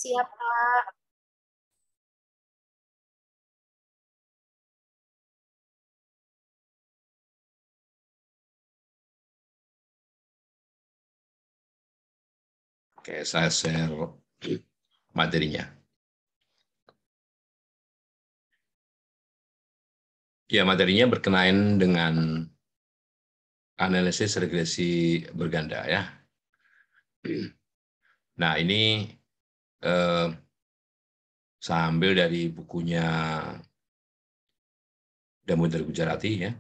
Siap, Pak. Oke, saya share materinya. Ya, materinya berkenaan dengan analisis regresi berganda ya. Nah, ini saya ambil dari bukunya Damodar Gujarati ya,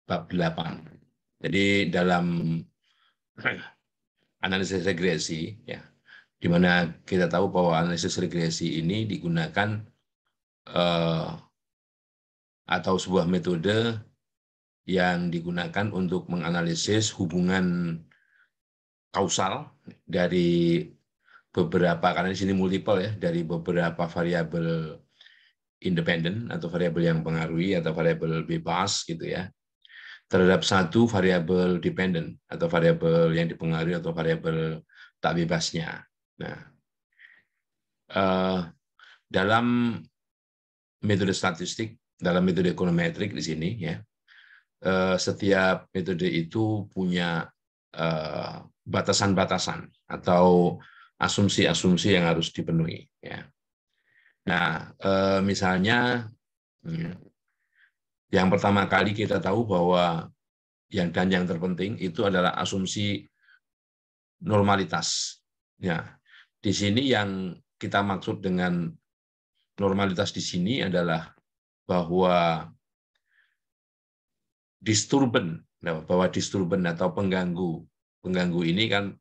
bab 8. Jadi dalam analisis regresi ya, di mana kita tahu bahwa analisis regresi ini digunakan atau sebuah metode yang digunakan untuk menganalisis hubungan kausal dari beberapa, karena di sini multiple ya, dari beberapa variabel independen atau variabel yang mempengaruhi atau variabel bebas gitu ya, terhadap satu variabel dependen atau variabel yang dipengaruhi atau variabel tak bebasnya. Nah, dalam metode statistik, dalam metode ekonometrik di sini ya, setiap metode itu punya batasan-batasan atau asumsi-asumsi yang harus dipenuhi. Ya. Nah, misalnya yang pertama kali kita tahu bahwa yang terpenting itu adalah asumsi normalitas. Ya, di sini yang kita maksud dengan normalitas di sini adalah bahwa disturban atau pengganggu ini kan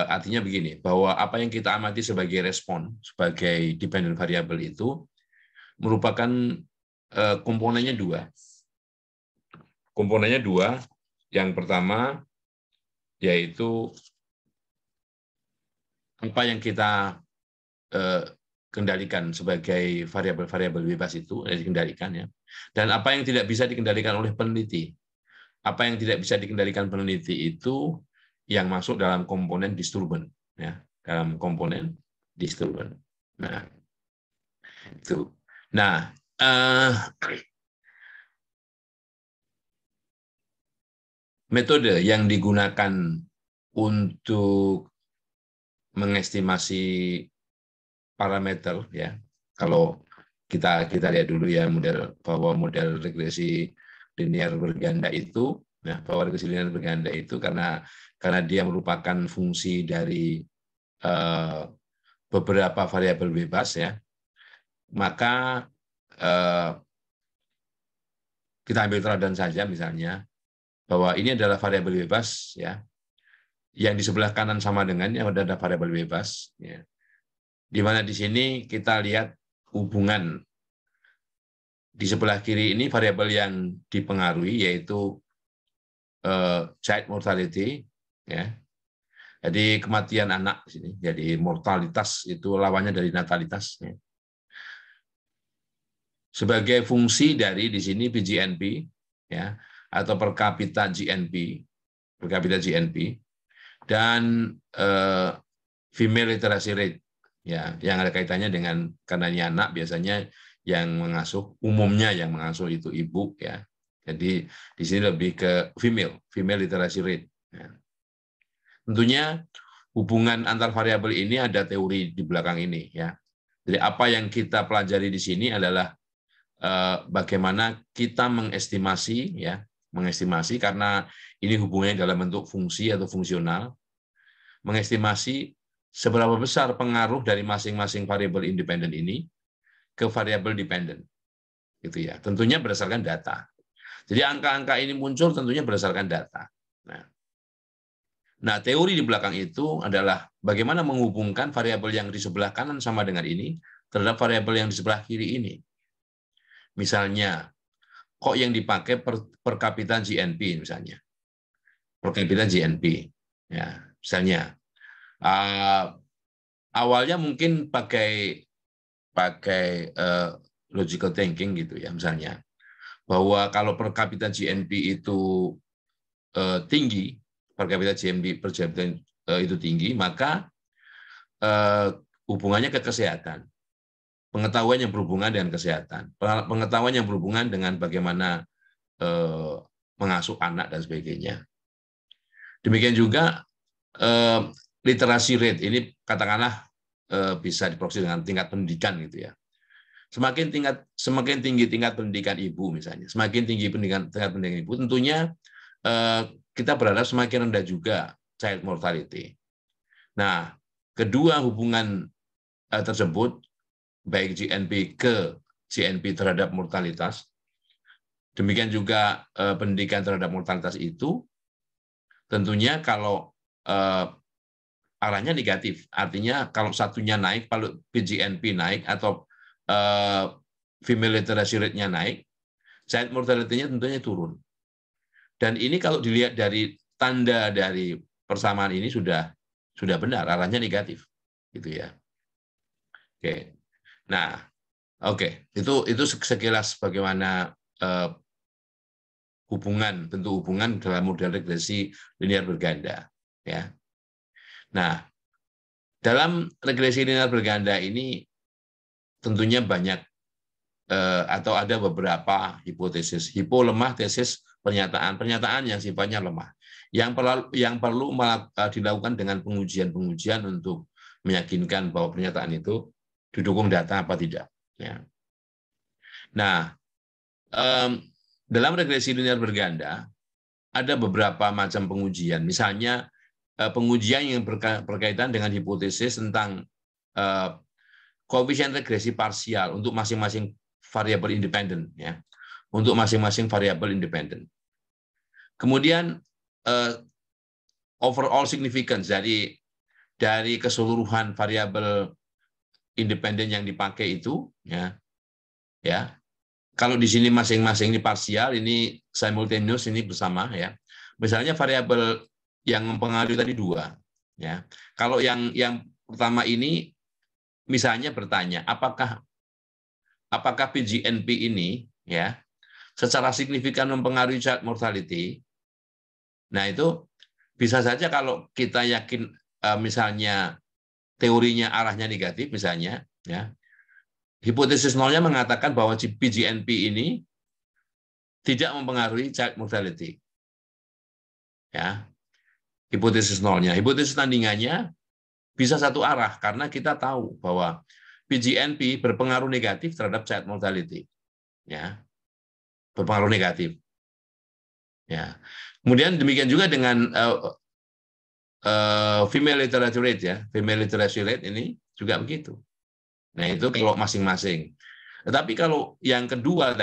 artinya begini, bahwa apa yang kita amati sebagai respon, sebagai dependent variable itu merupakan komponennya dua. Komponennya dua. Yang pertama yaitu apa yang kita kendalikan sebagai variabel-variabel bebas itu dikendalikan ya. Dan apa yang tidak bisa dikendalikan oleh peneliti. Apa yang tidak bisa dikendalikan peneliti itu yang masuk dalam komponen disturban ya, dalam komponen disturban. Nah, itu. Nah, metode yang digunakan untuk mengestimasi parameter ya. Kalau kita lihat dulu ya bahwa model regresi linear berganda itu, nah bahwa regresi linear berganda itu karena dia merupakan fungsi dari beberapa variabel bebas ya, maka kita ambil teladan saja misalnya bahwa ini adalah variabel bebas ya, yang di sebelah kanan sama dengannya ada variabel bebas ya. Di mana di sini kita lihat hubungan di sebelah kiri ini variabel yang dipengaruhi yaitu child mortality ya. Jadi kematian anak di sini. Jadi mortalitas itu lawannya dari natalitas ya. Sebagai fungsi dari di sini PGNP ya, atau per kapita GNP, dan female literacy rate ya, yang ada kaitannya dengan, karena ini anak biasanya yang mengasuh, umumnya yang mengasuh itu ibu ya. Jadi di sini lebih ke female literacy rate ya. Tentunya hubungan antar variabel ini ada teori di belakang ini ya. Jadi apa yang kita pelajari di sini adalah bagaimana kita mengestimasi ya, karena ini hubungannya dalam bentuk fungsi atau fungsional, mengestimasi seberapa besar pengaruh dari masing-masing variabel independen ini ke variabel dependent, gitu ya. Tentunya berdasarkan data. Jadi angka-angka ini muncul tentunya berdasarkan data. Nah, teori di belakang itu adalah bagaimana menghubungkan variabel yang di sebelah kanan sama dengan ini terhadap variabel yang di sebelah kiri ini. Misalnya, kok yang dipakai per kapita GNP misalnya, per kapita GNP, ya misalnya awalnya mungkin pakai logical thinking gitu ya, misalnya bahwa kalau per kapita GNP itu tinggi, per kapita GNP itu tinggi, maka hubungannya ke kesehatan. Pengetahuan yang berhubungan dengan kesehatan, pengetahuan yang berhubungan dengan bagaimana mengasuh anak dan sebagainya. Demikian juga literasi rate ini katakanlah bisa diproyeksi dengan tingkat pendidikan gitu ya. Semakin tinggi tingkat pendidikan ibu misalnya, semakin tinggi tingkat pendidikan ibu, tentunya kita berharap semakin rendah juga child mortality. Nah, kedua hubungan tersebut, baik GNP ke GNP terhadap mortalitas, demikian juga pendidikan terhadap mortalitas itu, tentunya kalau arahnya negatif, artinya kalau satunya naik, kalau PGNP naik atau female literacy rate-nya naik, child mortality-nya tentunya turun. Dan ini kalau dilihat dari tanda dari persamaan ini sudah benar, arahnya negatif, gitu ya. Oke, nah, oke, itu sekilas bagaimana bentuk hubungan dalam model regresi linear berganda, ya. Nah, dalam regresi linear berganda ini tentunya banyak atau ada beberapa hipotesis, lemah, tesis, pernyataan yang sifatnya lemah, yang perlu dilakukan dengan pengujian untuk meyakinkan bahwa pernyataan itu didukung data apa tidak. Ya. Nah, dalam regresi linear berganda ada beberapa macam pengujian, misalnya pengujian yang berkaitan dengan hipotesis tentang koefisien regresi parsial untuk masing-masing variabel independen, ya, untuk masing-masing variabel independen. Kemudian overall significance dari keseluruhan variabel independen yang dipakai itu, ya. Kalau di sini masing-masing ini parsial, ini simultaneous, ini bersama, ya. Misalnya variabel yang mempengaruhi tadi 2, ya. Kalau yang pertama ini misalnya bertanya apakah PGNP ini, ya, secara signifikan mempengaruhi child mortality. Nah, itu bisa saja kalau kita yakin misalnya teorinya arahnya negatif misalnya, ya. Hipotesis nolnya mengatakan bahwa PGNP ini tidak mempengaruhi child mortality. Ya. Hipotesis nolnya, hipotesis tandingannya bisa satu arah karena kita tahu bahwa PGNP berpengaruh negatif terhadap child mortality. Ya. Berpengaruh negatif. Ya. Kemudian demikian juga dengan female literacy rate, ya. Female literacy rate ini juga begitu. Nah, itu kalau masing-masing. Tetapi kalau yang kedua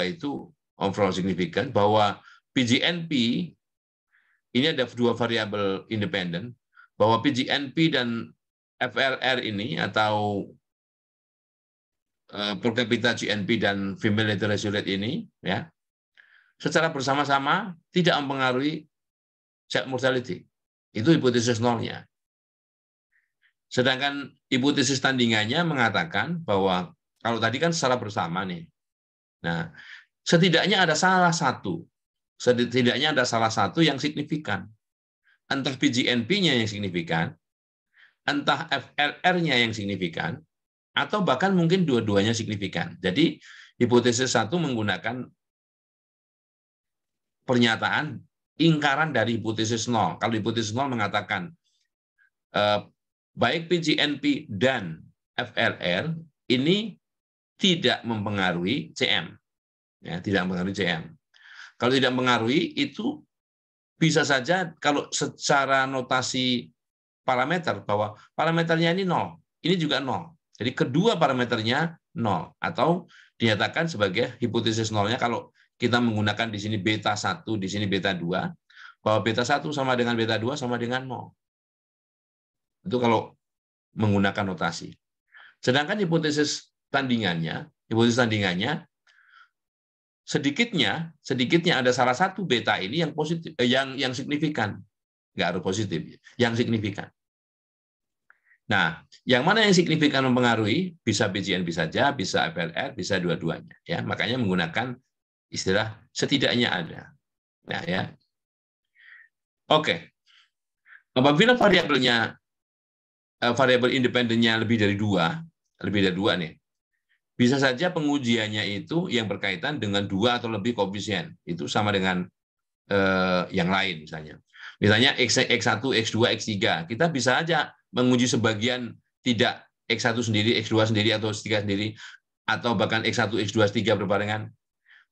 itu overall significant, bahwa PGNP ini ada 2 variabel independen, bahwa PGNP dan FLR ini atau per kapita GNP dan female literacy rate ini, ya, secara bersama-sama tidak mempengaruhi child mortality. Itu hipotesis nolnya. Sedangkan hipotesis tandingannya mengatakan bahwa kalau tadi kan secara bersama nih. Nah, setidaknya ada salah satu yang signifikan. Entah PGNP-nya yang signifikan, entah FLR-nya yang signifikan, atau bahkan mungkin dua-duanya signifikan. Jadi hipotesis 1 menggunakan pernyataan ingkaran dari hipotesis 0. Kalau hipotesis 0 mengatakan baik PGNP dan FLR ini tidak mempengaruhi CM. Ya, tidak mempengaruhi CM. Kalau tidak mempengaruhi, itu bisa saja kalau secara notasi parameter, bahwa parameternya ini 0, ini juga 0. Jadi kedua parameternya 0, atau dinyatakan sebagai hipotesis nolnya kalau kita menggunakan di sini beta 1, di sini beta 2, bahwa beta 1 sama dengan beta 2 sama dengan 0. Itu kalau menggunakan notasi. Sedangkan hipotesis tandingannya sedikitnya ada salah satu beta ini yang positif, yang signifikan, nggak harus positif, yang signifikan. Nah, yang mana yang signifikan mempengaruhi? Bisa PGNP saja, bisa FLR, bisa dua-duanya. Ya, makanya menggunakan istilah setidaknya ada. Nah, ya. Oke. Apabila variabelnya variabel independennya lebih dari dua nih, bisa saja pengujiannya itu yang berkaitan dengan 2 atau lebih koefisien. Itu sama dengan yang lain misalnya. Misalnya X1, X2, X3. Kita bisa aja menguji sebagian tidak X1 sendiri, X2 sendiri, atau X3 sendiri, atau bahkan X1, X2, X3 berbarengan.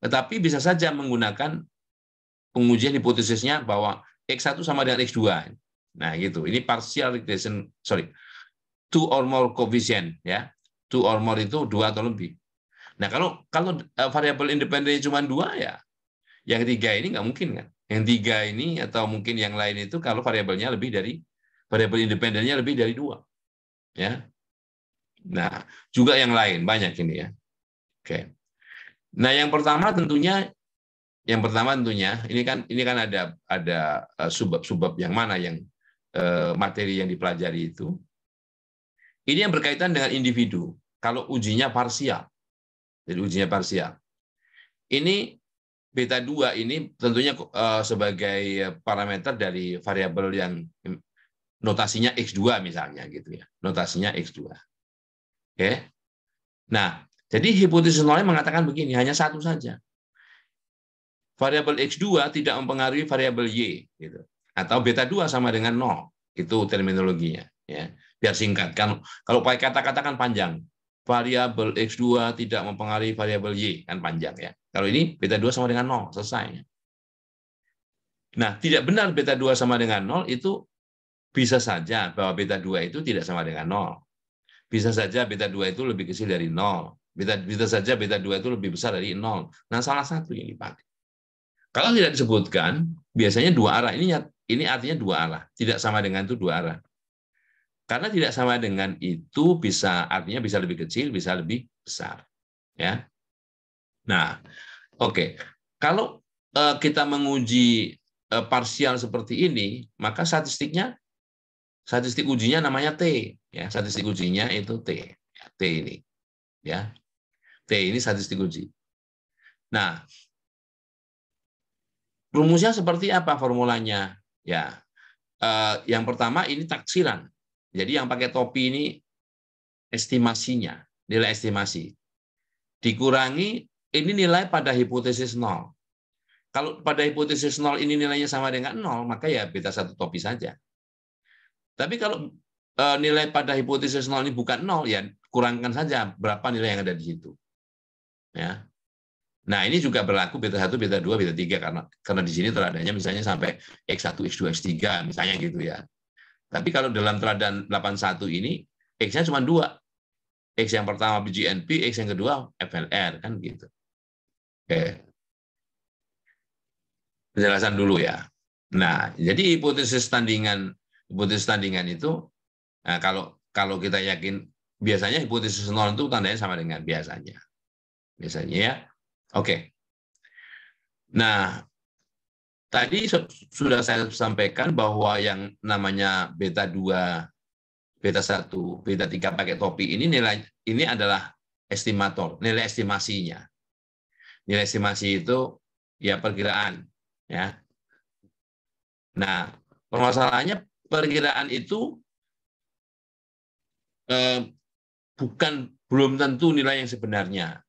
Tetapi bisa saja menggunakan pengujian hipotesisnya bahwa X1 sama dengan X2. Nah, gitu. Ini partial regression, two or more coefficient, ya. Two or more itu 2 atau lebih. Nah, kalau variabel independennya cuma 2, ya yang 3 ini nggak mungkin, kan? Yang 3 ini atau mungkin yang lain itu kalau variabel independennya lebih dari 2, ya. Nah, juga yang lain banyak ini, ya. Oke. Nah, yang pertama tentunya ini kan ada subbab yang mana yang materi yang dipelajari itu. Ini yang berkaitan dengan individu. Kalau ujinya parsial. Jadi ujinya parsial. Ini beta 2 ini tentunya sebagai parameter dari variabel yang notasinya X2 misalnya gitu, ya. Notasinya X2. Oke. Nah, jadi hipotesis nolnya mengatakan begini, hanya satu saja. Variabel X2 tidak mempengaruhi variabel Y gitu. Atau beta 2 sama dengan 0. Itu terminologinya, ya. Biar singkat kan, kalau pakai kata-kata kan panjang. Variabel X2 tidak mempengaruhi variabel Y, kan panjang, ya. Kalau ini beta 2 sama dengan 0, selesai. Nah, tidak benar beta 2 sama dengan 0 itu bisa saja bahwa beta 2 itu tidak sama dengan 0. Bisa saja beta 2 itu lebih kecil dari 0. Bisa saja beta 2 itu lebih besar dari 0. Nah, salah satu yang dipakai. Kalau tidak disebutkan, biasanya 2 arah. Ini artinya 2 arah. Tidak sama dengan itu 2 arah. Karena tidak sama dengan itu artinya bisa lebih kecil, bisa lebih besar. Ya. Nah, oke. Kalau kita menguji parsial seperti ini, maka statistik ujinya namanya T. Ya, statistik ujinya itu T. T ini. Ya. T ini statistik uji. Nah, rumusnya seperti apa formulanya? Ya, yang pertama ini taksiran. Jadi yang pakai topi ini estimasinya, nilai estimasi. Dikurangi ini nilai pada hipotesis 0. Kalau pada hipotesis 0 ini nilainya sama dengan 0, maka ya beta 1 topi saja. Tapi kalau nilai pada hipotesis 0 ini bukan 0, ya kurangkan saja berapa nilai yang ada di situ. Ya. Nah, ini juga berlaku beta 1, beta 2, beta 3 karena di sini teladanya misalnya sampai X1, X2, X3 misalnya gitu, ya. Tapi kalau dalam teladan 81 ini X-nya cuma 2. X yang pertama BGNP, X yang kedua FLR, kan gitu. Oke. Penjelasan dulu, ya. Nah, jadi hipotesis tandingan itu, nah, kalau kita yakin biasanya hipotesis 0 itu tandanya sama dengan biasanya. Biasanya, ya. Oke. Nah, tadi sudah saya sampaikan bahwa yang namanya beta 2, beta 1, beta 3 pakai topi ini adalah estimator, nilai estimasinya. Nilai estimasi itu ya perkiraan, ya. Nah, permasalahannya perkiraan itu belum tentu nilai yang sebenarnya.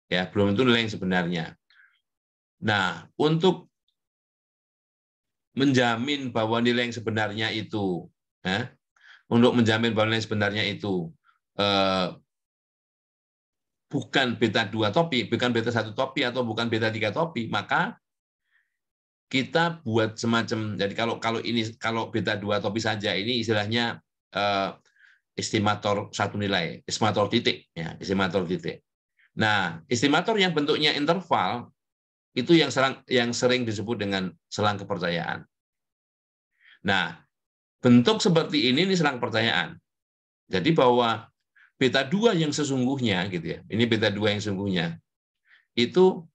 Ya, belum tentu nilai yang sebenarnya. Nah, untuk menjamin bahwa nilai yang sebenarnya itu, untuk menjamin bahwa nilai sebenarnya itu bukan beta 2 topi, bukan beta 1 topi, atau bukan beta 3 topi, maka kita buat semacam, jadi kalau beta 2 topi saja, ini istilahnya estimator satu nilai, estimator titik, ya, estimator titik. Nah, estimator yang bentuknya interval itu yang sering disebut dengan selang kepercayaan. Nah, bentuk seperti ini selang kepercayaan. Jadi bahwa beta 2 yang sesungguhnya gitu, ya. Ini beta 2 yang sesungguhnya. Itu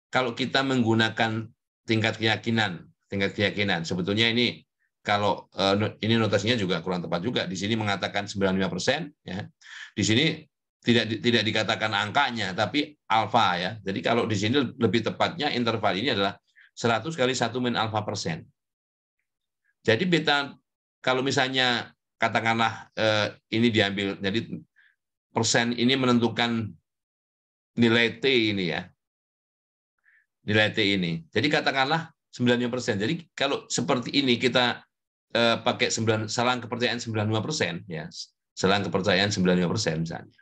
kalau kita menggunakan tingkat keyakinan. Sebetulnya ini kalau ini notasinya juga kurang tepat juga. Di sini mengatakan 95%, ya. Di sini tidak dikatakan angkanya, tapi alfa, ya. Jadi kalau di sini lebih tepatnya interval ini adalah 100 kali 1 min alfa %. Jadi beta, kalau misalnya katakanlah ini diambil, jadi persen ini menentukan nilai T ini ya. Nilai T ini. Jadi katakanlah 95%. Jadi kalau seperti ini kita pakai selang kepercayaan 95% ya. Selang kepercayaan 95% misalnya.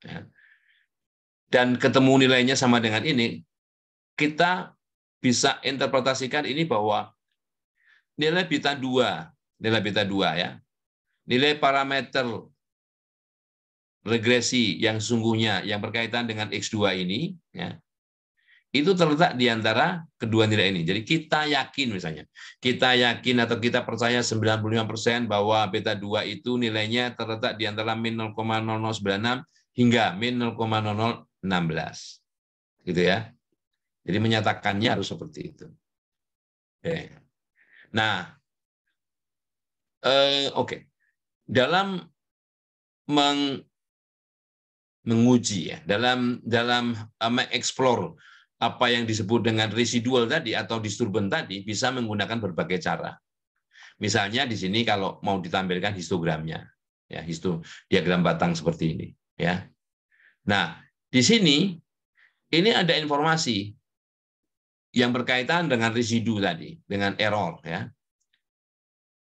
Ya. Dan ketemu nilainya sama dengan ini, kita bisa interpretasikan ini bahwa nilai beta 2 ya. Nilai parameter regresi yang sesungguhnya yang berkaitan dengan X2 ini ya, itu terletak di antara kedua nilai ini. Jadi kita yakin misalnya, kita yakin atau kita percaya 95% bahwa beta 2 itu nilainya terletak di antara min 0,0096 hingga min 0,0016. Gitu ya. Jadi menyatakannya harus seperti itu. Oke. Nah, oke. Dalam menguji ya, dalam mengeksplor apa yang disebut dengan residual tadi atau disturban tadi bisa menggunakan berbagai cara. Misalnya di sini kalau mau ditampilkan histogramnya, ya diagram batang seperti ini, ya. Nah, di sini ini ada informasi yang berkaitan dengan residu tadi, dengan error, ya.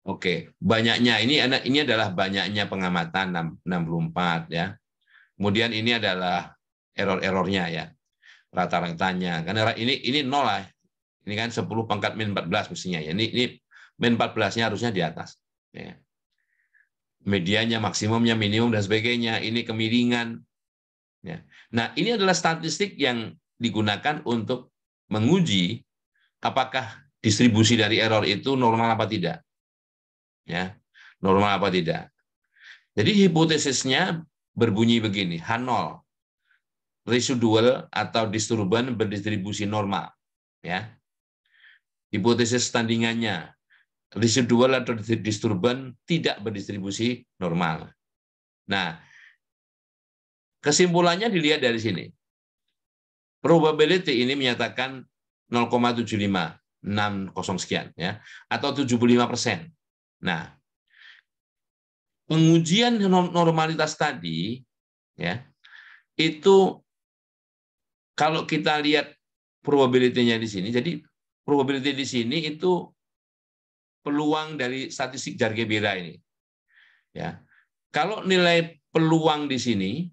Oke, banyaknya ini adalah banyaknya pengamatan 64 ya. Kemudian ini adalah error-errornya ya. Rata-ratanya. Karena ini 0 lah. Ini kan 10 pangkat min 14 mestinya ya. Ini min 14-nya harusnya di atas. Ya. Medianya, maksimumnya, minimum dan sebagainya. Ini kemiringan. Ya. Nah, ini adalah statistik yang digunakan untuk menguji apakah distribusi dari error itu normal apa tidak. Ya, normal apa tidak. Jadi hipotesisnya berbunyi begini, H0, residual atau disturban berdistribusi normal. Ya. Hipotesis tandingannya, residual atau disturban tidak berdistribusi normal. Nah, kesimpulannya dilihat dari sini. Probability ini menyatakan 0,75, 60 sekian, ya, atau 75%. Nah, pengujian normalitas tadi, ya, itu kalau kita lihat probability-nya di sini, jadi probability di sini itu peluang dari statistik Jar-Gebira ini. Ya, kalau nilai peluang di sini,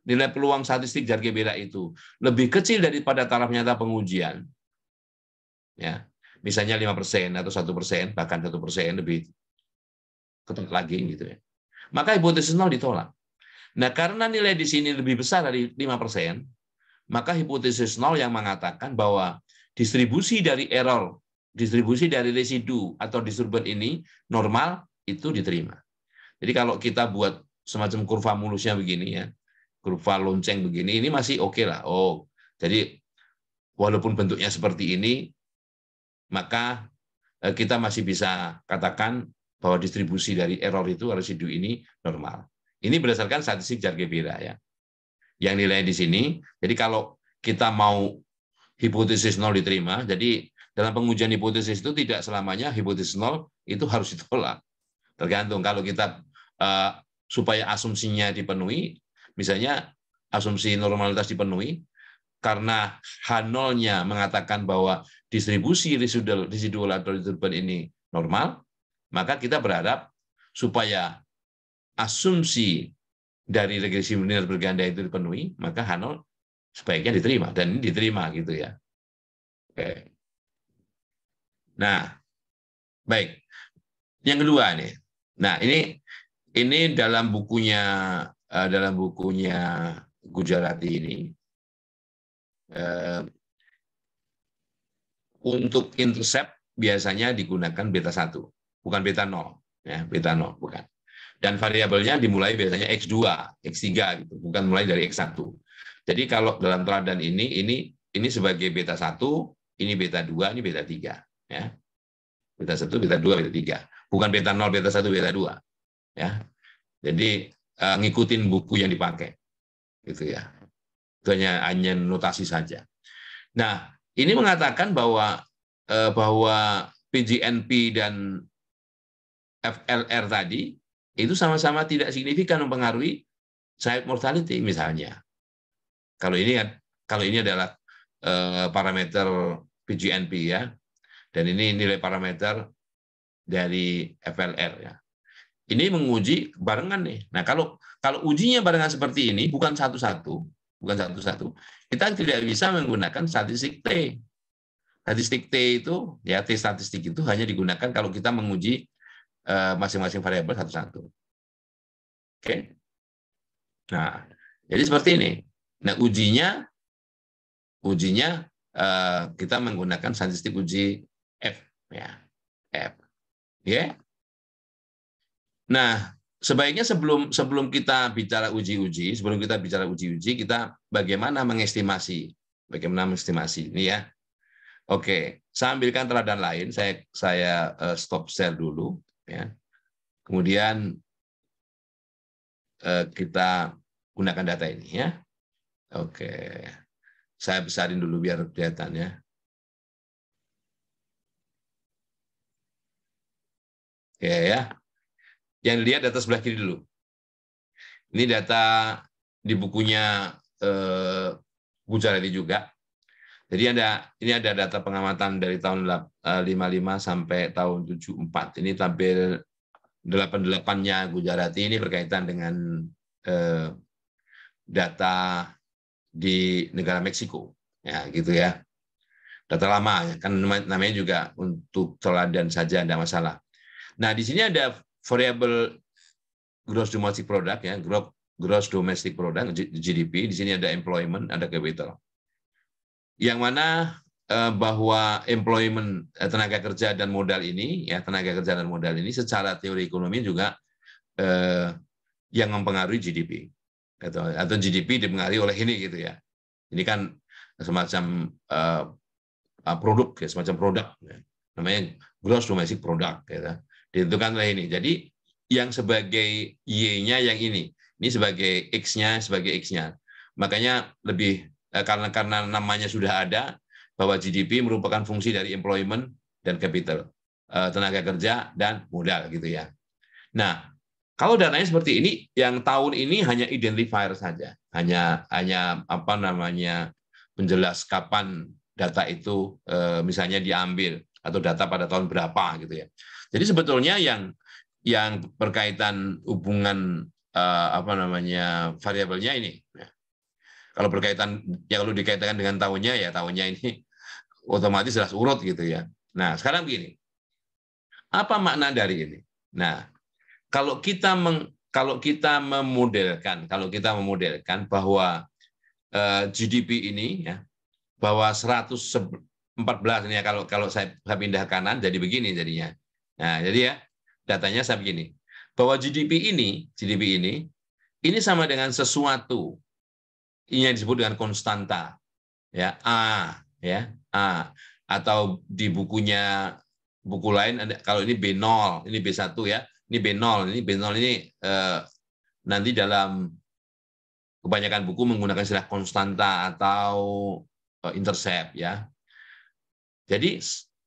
nilai peluang statistik Jar-Gebira itu lebih kecil daripada taraf nyata pengujian, ya, misalnya 5% atau 1%, bahkan 1% lebih ketat lagi gitu ya. Maka hipotesis 0 ditolak. Nah, karena nilai di sini lebih besar dari 5%, maka hipotesis 0 yang mengatakan bahwa distribusi dari error, distribusi dari residu atau disturban ini normal, itu diterima. Jadi kalau kita buat semacam kurva mulusnya begini ya, kurva lonceng begini, ini masih oke lah. Oh, jadi walaupun bentuknya seperti ini, maka kita masih bisa katakan bahwa distribusi dari error itu, residu ini normal. Ini berdasarkan statistik Jar-Gebira ya. Yang nilai di sini, jadi kalau kita mau hipotesis 0 diterima, jadi dalam pengujian hipotesis itu tidak selamanya hipotesis 0 itu harus ditolak. Tergantung kalau kita supaya asumsinya dipenuhi, misalnya asumsi normalitas dipenuhi, karena H0-nya mengatakan bahwa distribusi residual atau disturban ini normal, maka kita berharap supaya asumsi dari regresi linear berganda itu dipenuhi, maka H0 sebaiknya diterima, dan ini diterima gitu ya. Oke. Nah, baik. Yang kedua nih. Nah, ini dalam bukunya Gujarati ini, untuk intercept biasanya digunakan beta 1, bukan beta 0. Ya, beta 0, bukan. Dan variabelnya dimulai biasanya X2, X3, gitu, bukan mulai dari X1. Jadi kalau dalam teladan ini sebagai beta 1, ini beta 2, ini beta 3. Ya. Beta 1, beta 2, beta 3. Bukan beta 0, beta 1, beta 2. Ya. Jadi ngikutin buku yang dipakai. Gitu ya. Itu hanya notasi saja. Nah, ini mengatakan bahwa PGNP dan FLR tadi itu sama-sama tidak signifikan mempengaruhi child mortality misalnya. Kalau ini adalah parameter PGNP ya, dan ini nilai parameter dari FLR ya. Ini menguji barengan nih. Nah, kalau ujinya barengan seperti ini, bukan satu-satu, kita tidak bisa menggunakan statistik T. Statistik T itu, ya T statistik itu hanya digunakan kalau kita menguji masing-masing variabel satu-satu. Oke. Nah, jadi seperti ini. Nah, ujinya kita menggunakan statistik uji F, ya, F. Ya. Nah, sebaiknya sebelum kita bicara uji-uji, kita bagaimana mengestimasi ini ya. Oke, saya ambilkan teladan lain. Saya stop share dulu, ya. Kemudian kita gunakan data ini, ya. Oke, saya besarin dulu biar kelihatan ya. Oke ya. Yang dilihat data sebelah kiri dulu. Ini data di bukunya Gujarati juga. Jadi ini ada data pengamatan dari tahun 55 sampai tahun 74. Ini tampil 88-nya Gujarati ini berkaitan dengan data di negara Meksiko. Ya, gitu ya. Data lama, kan namanya juga untuk teladan saja, tidak masalah. Nah, di sini ada variabel gross domestic product, ya, gross domestic product (GDP). Di sini ada employment, ada capital. Yang mana bahwa employment, tenaga kerja dan modal ini, ya, secara teori ekonomi juga yang mempengaruhi GDP, atau GDP dipengaruhi oleh ini, gitu ya. Ini kan semacam produk, ya, semacam produk, ya. Namanya gross domestic product, ya. Ditentukan oleh ini. Jadi yang sebagai Y-nya yang ini sebagai X-nya, makanya lebih karena namanya sudah ada bahwa GDP merupakan fungsi dari employment dan capital, tenaga kerja dan modal, gitu ya. Nah, kalau datanya seperti ini, yang tahun ini hanya identifier saja, hanya apa namanya, penjelas kapan data itu misalnya diambil atau data pada tahun berapa, gitu ya. Jadi sebetulnya yang berkaitan hubungan apa namanya, variabelnya ini. Kalau dikaitkan dengan tahunnya, ya tahunnya ini otomatis jelas urut, gitu ya. Nah, sekarang begini. Apa makna dari ini? Nah, kalau kita memodelkan bahwa GDP ini, ya, bahwa 114 ini, ya, kalau saya pindah kanan jadi begini jadinya. Nah, jadi ya datanya saya begini. Bahwa GDP ini sama dengan sesuatu ini yang disebut dengan konstanta, ya, A, ya, A, atau di buku lain ada, kalau ini B0, ini B1 ya, ini B0 ini nanti dalam kebanyakan buku menggunakan istilah konstanta atau intercept, ya. Jadi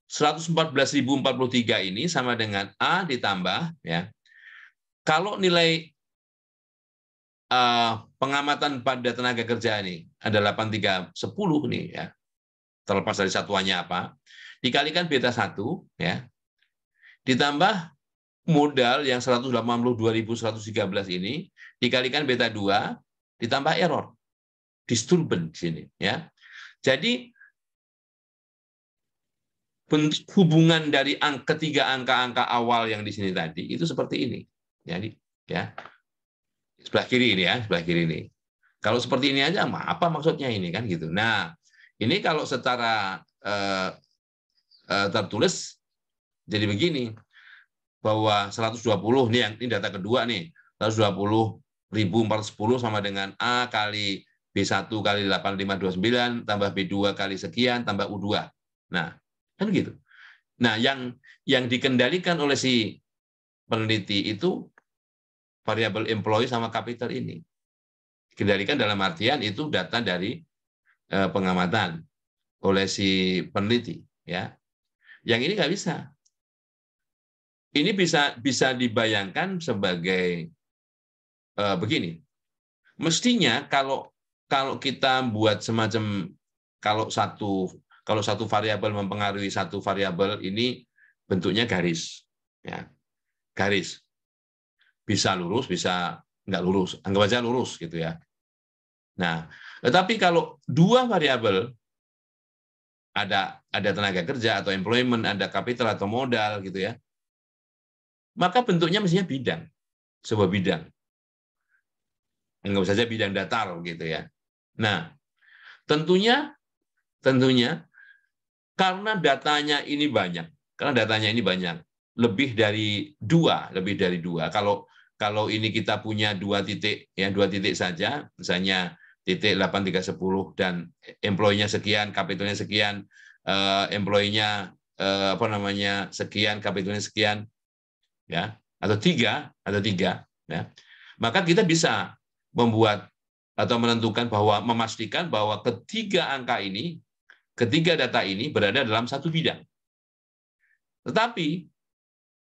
114.043 ini sama dengan A ditambah, ya. Kalau nilai pengamatan pada tenaga kerja ini ada 8310 nih, ya. Terlepas dari satuannya apa, dikalikan beta 1, ya. Ditambah modal yang 182.113 ini dikalikan beta 2 ditambah error disturbance di sini, ya. Jadi bentuk hubungan dari ketiga angka-angka awal yang di sini tadi itu seperti ini. Jadi, ya, sebelah kiri ini, ya, sebelah kiri ini. Kalau seperti ini aja, apa maksudnya ini, kan gitu. Nah, ini kalau secara tertulis jadi begini, bahwa 120 nih, ini data kedua nih, 120.410 sama dengan A kali B1 kali 8529 tambah B2 kali sekian tambah U2. Nah, kan gitu. Nah, yang dikendalikan oleh si peneliti itu variabel employee sama capital ini. Dikendalikan dalam artian itu data dari pengamatan oleh si peneliti, ya. Yang ini nggak bisa. Ini bisa dibayangkan sebagai begini. Mestinya kalau kita buat semacam kalau satu variabel mempengaruhi satu variabel, ini bentuknya garis, ya, garis. Bisa lurus, bisa nggak lurus. Anggap aja lurus gitu ya. Nah, tetapi kalau dua variabel, ada tenaga kerja atau employment, ada capital atau modal gitu ya, maka bentuknya mestinya bidang, sebuah bidang. Anggap saja bidang datar gitu ya. Nah, tentunya karena datanya ini banyak, lebih dari dua. Kalau ini kita punya dua titik, ya dua titik saja, misalnya titik 8310 dan employee-nya sekian, capital-nya sekian, employee-nya sekian, capital-nya sekian, ya, atau tiga, ya, maka kita bisa membuat atau memastikan bahwa ketiga data ini berada dalam satu bidang. Tetapi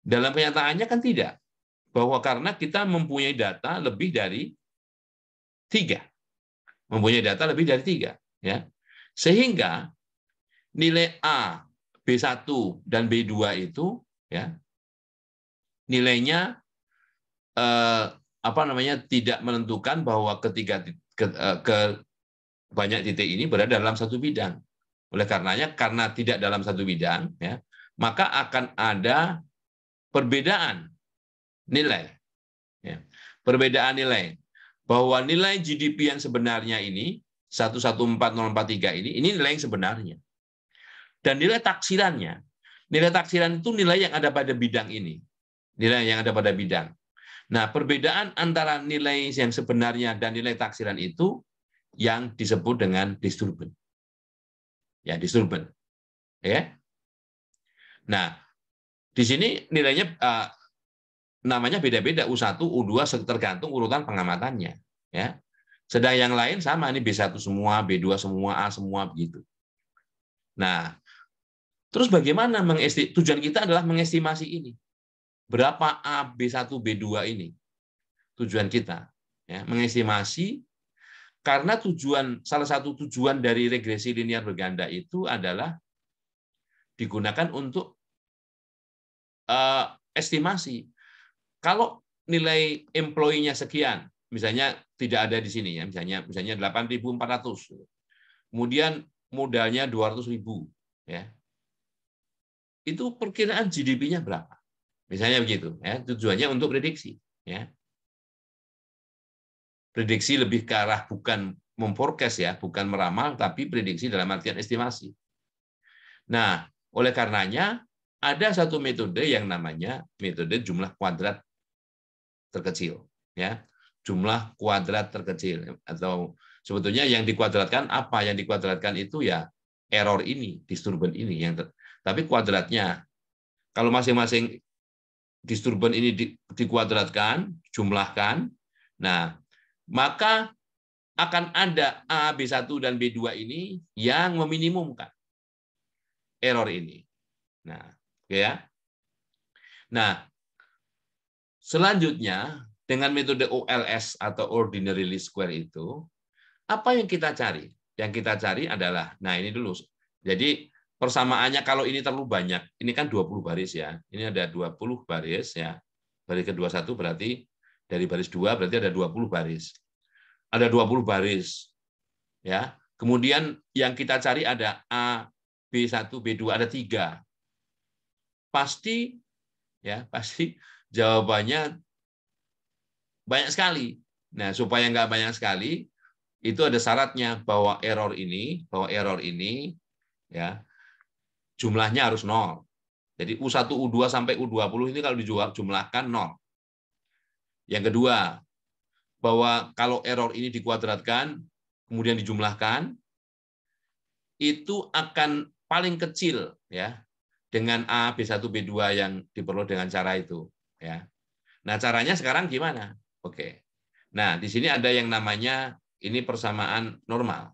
dalam kenyataannya kan tidak, bahwa karena kita mempunyai data lebih dari tiga, ya, sehingga nilai A, B1 dan B2 itu, ya, nilainya tidak menentukan bahwa banyak titik ini berada dalam satu bidang. Oleh karenanya, karena tidak dalam satu bidang, ya, maka akan ada perbedaan nilai. Ya. Perbedaan nilai. Bahwa nilai GDP yang sebenarnya ini, 114043 ini nilai yang sebenarnya. Dan nilai taksiran itu nilai yang ada pada bidang ini. Nilai yang ada pada bidang. Nah, perbedaan antara nilai yang sebenarnya dan nilai taksiran itu yang disebut dengan disturbance. Ya, disturbance. Ya. Nah, di sini nilainya namanya beda-beda, U1, U2 tergantung urutan pengamatannya, ya. Sedang yang lain sama, ini B1 semua, B2 semua, A semua begitu. Nah, terus bagaimana tujuan kita adalah mengestimasi ini. Berapa A, B1, B2 ini? Tujuan kita, ya, mengestimasi. Karena salah satu tujuan dari regresi linear berganda itu adalah digunakan untuk estimasi. Kalau nilai employee-nya sekian, misalnya tidak ada di sini ya, misalnya 8.400, kemudian modalnya 200.000, ya, itu perkiraan GDP-nya berapa? Misalnya begitu, ya, tujuannya untuk prediksi, ya. Prediksi lebih ke arah bukan memforecast ya, bukan meramal, tapi prediksi dalam artian estimasi. Nah, oleh karenanya ada satu metode yang namanya metode jumlah kuadrat terkecil, ya. Jumlah kuadrat terkecil, atau sebetulnya yang dikuadratkan apa? Yang dikuadratkan itu ya error ini, disturbance ini tapi kuadratnya. Kalau masing-masing disturbance ini dikuadratkan, jumlahkan, nah, maka akan ada A, B1 dan B2 ini yang meminimumkan error ini. Nah, ya. Nah, selanjutnya dengan metode OLS atau ordinary least square itu, apa yang kita cari? Yang kita cari adalah, nah ini dulu. Jadi persamaannya kalau ini terlalu banyak, ini kan 20 baris ya. Ini ada 20 baris ya. Baris ke-21 berarti dari baris 2 berarti ada 20 baris. Ada 20 baris. Ya. Kemudian yang kita cari ada A, B1, B2, ada 3. Pasti jawabannya banyak sekali. Nah, supaya nggak banyak sekali, itu ada syaratnya bahwa error ini ya jumlahnya harus 0. Jadi U1, U2 sampai U20 ini kalau dijumlahkan 0. Yang kedua, bahwa kalau error ini dikuadratkan kemudian dijumlahkan, itu akan paling kecil ya dengan A, B1, B2 yang diperoleh dengan cara itu, ya. Nah, caranya sekarang gimana? Oke. Nah, di sini ada yang namanya ini persamaan normal.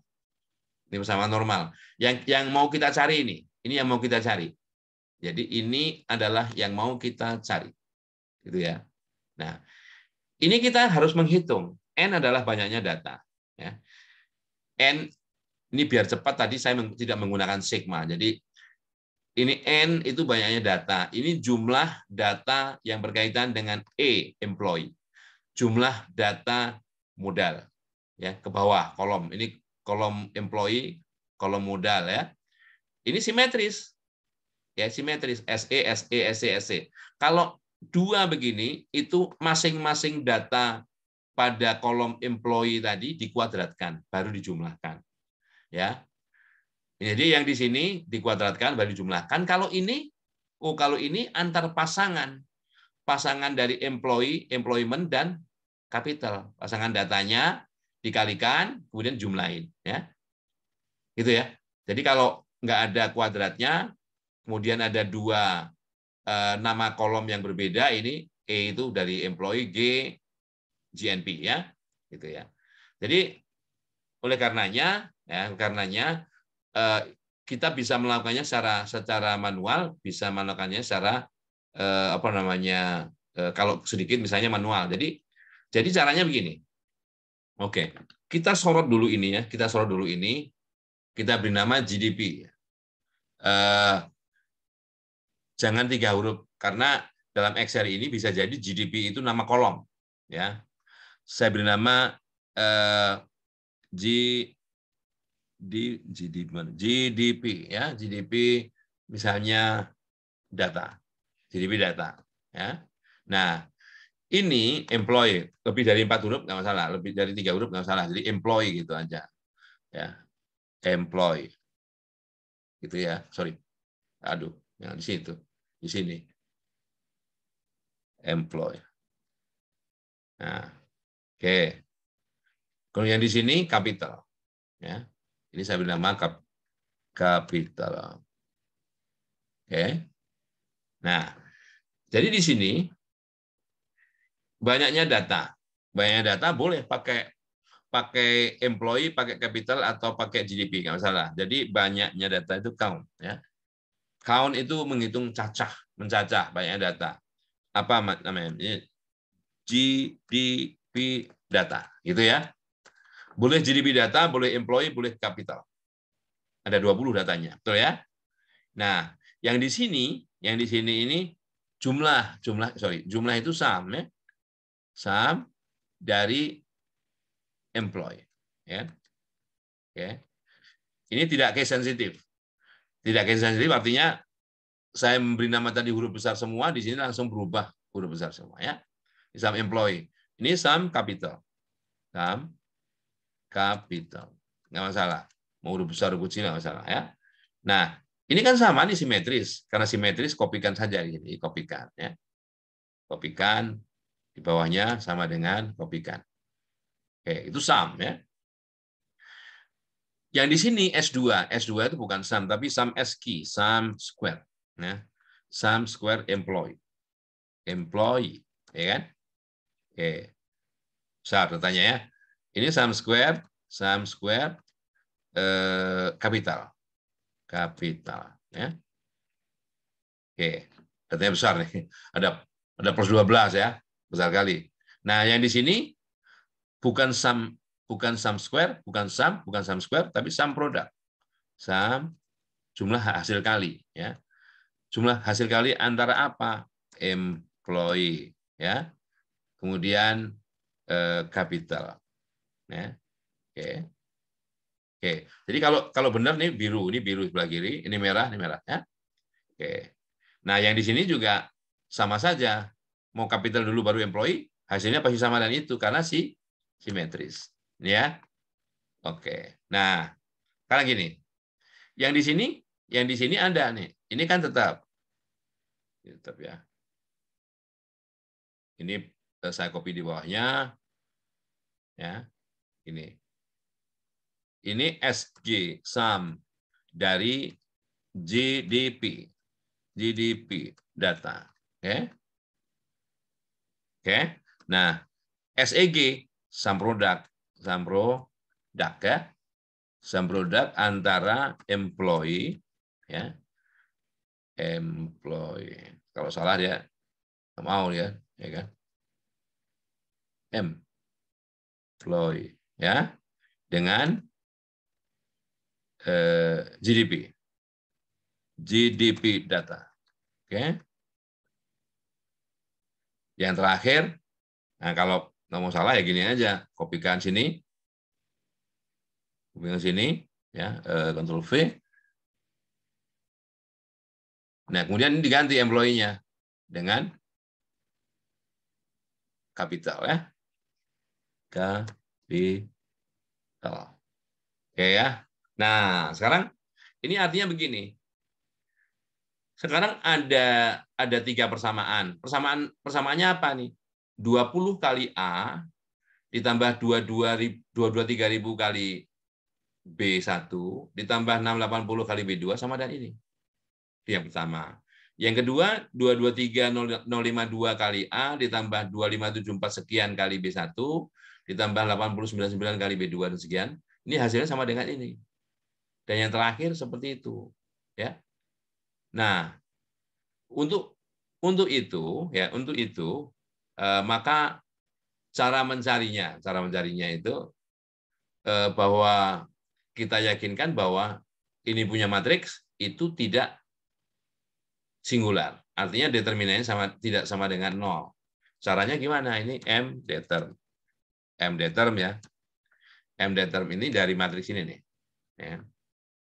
Ini persamaan normal. Yang mau kita cari ini yang mau kita cari. Jadi ini adalah yang mau kita cari, gitu ya. Nah, ini kita harus menghitung. N adalah banyaknya data. Ya. N ini biar cepat tadi saya tidak menggunakan sigma. Jadi ini N itu banyaknya data. Ini jumlah data yang berkaitan dengan E, employee. Jumlah data modal. Ya, ke bawah kolom. Ini kolom employee, kolom modal ya. Ini simetris. Ya, simetris SE, SE, SE, SE. Kalau dua begini itu masing-masing data pada kolom employee tadi dikuadratkan baru dijumlahkan. Ya. Jadi yang di sini dikuadratkan baru dijumlahkan. Kalau ini antar pasangan. Pasangan dari employee, employment dan capital. Pasangan datanya dikalikan kemudian jumlahin ya. Gitu ya. Jadi kalau nggak ada kuadratnya, kemudian ada dua nama kolom yang berbeda, ini E itu dari employee, G GNP ya. Gitu ya. Jadi oleh karenanya kita bisa melakukannya secara manual, bisa melakukannya secara kalau sedikit misalnya manual. Jadi caranya begini. Oke, kita sorot dulu ini ya, kita beri nama GDP. Jangan 3 huruf karena dalam Excel ini bisa jadi GDP itu nama kolom ya. Saya beri nama GDP ya, GDP misalnya data. GDP data ya. Nah, ini employee lebih dari 4 huruf nggak masalah, lebih dari 3 huruf nggak masalah. Jadi employee gitu aja. Ya. Employee. Gitu ya. Sorry. Aduh, yang di situ. Di sini. Employee. Nah, oke. Kalau yang di sini capital. Ya. Ini saya beri nama capital. Oke. Nah, jadi di sini banyaknya data. Banyaknya data boleh pakai employee, pakai capital atau pakai GDP nggak masalah. Jadi banyaknya data itu count ya. Count itu menghitung mencacah banyaknya data. Apa namanya? GDP data, gitu ya. Boleh GDP data, boleh employee, boleh capital. Ada 20 datanya, betul ya? Nah, yang di sini ini jumlah itu sum ya. Sum dari employee ya. Oke. Ini tidak case sensitif. Tidak case sensitif artinya saya memberi nama tadi huruf besar semua, di sini langsung berubah huruf besar semua ya. Sum employee. Ini sum capital. Sum capital. Nggak masalah. Mau huruf besar, huruf kecil nggak masalah ya. Nah, ini kan sama nih simetris. Karena simetris kopikan saja ini, kopikan ya. Kopikan di bawahnya sama dengan kopikan. Oke, itu sum ya. Yang di sini S2 itu bukan sum tapi sum SQ, sum square ya. Sum square employee, ya kan? Oke. Besar datanya ya. Ini sum square capital ya. Oke. Datanya besar nih. Ada plus 12 ya. Besar kali. Nah, yang di sini bukan sum square, bukan sum square, tapi sum product. Sum jumlah hasil kali ya. Jumlah hasil kali antara apa? Employee ya. Kemudian capital. Ya. Oke. Oke. Jadi kalau benar nih biru, ini biru sebelah kiri, ini merah ya. Oke. Nah, yang di sini juga sama saja. Mau capital dulu baru employee, hasilnya pasti sama dan itu karena simetris. Ya. Oke. Nah, sekarang gini. Yang di sini ada nih. Ini kan tetap ya. Ini saya copy di bawahnya. Ya. Ini SG sum dari GDP data. Oke. Oke. Nah, SEG sum product ya. Sum product antara employee ya employee. Kalau salah dia nggak mau ya kan? Employee, ya, dengan GDP data. Oke. Yang terakhir, nah kalau nggak mau salah ya gini aja, kopikan sini, ya, Ctrl V. Nah, kemudian ini diganti employee-nya dengan kapital, ya. Kapital. Oke ya. Nah, sekarang ini artinya begini. Sekarang ada 3 persamaan. Persamaannya apa nih? 20 kali A ditambah 23.000 kali B1 ditambah 680 kali B2 sama dengan ini. Itu yang pertama. Yang kedua, 223052 kali A ditambah 2574 sekian kali B1 ditambah 8099 kali B2 dan sekian. Ini hasilnya sama dengan ini. Dan yang terakhir seperti itu, ya. Nah, untuk itu maka cara mencarinya itu bahwa kita yakinkan bahwa ini punya matriks itu tidak singular. Artinya determinannya tidak sama dengan 0. Caranya gimana? Ini mdeterm. Mdeterm ya. Mdeterm ini dari matriks ini nih. Ya.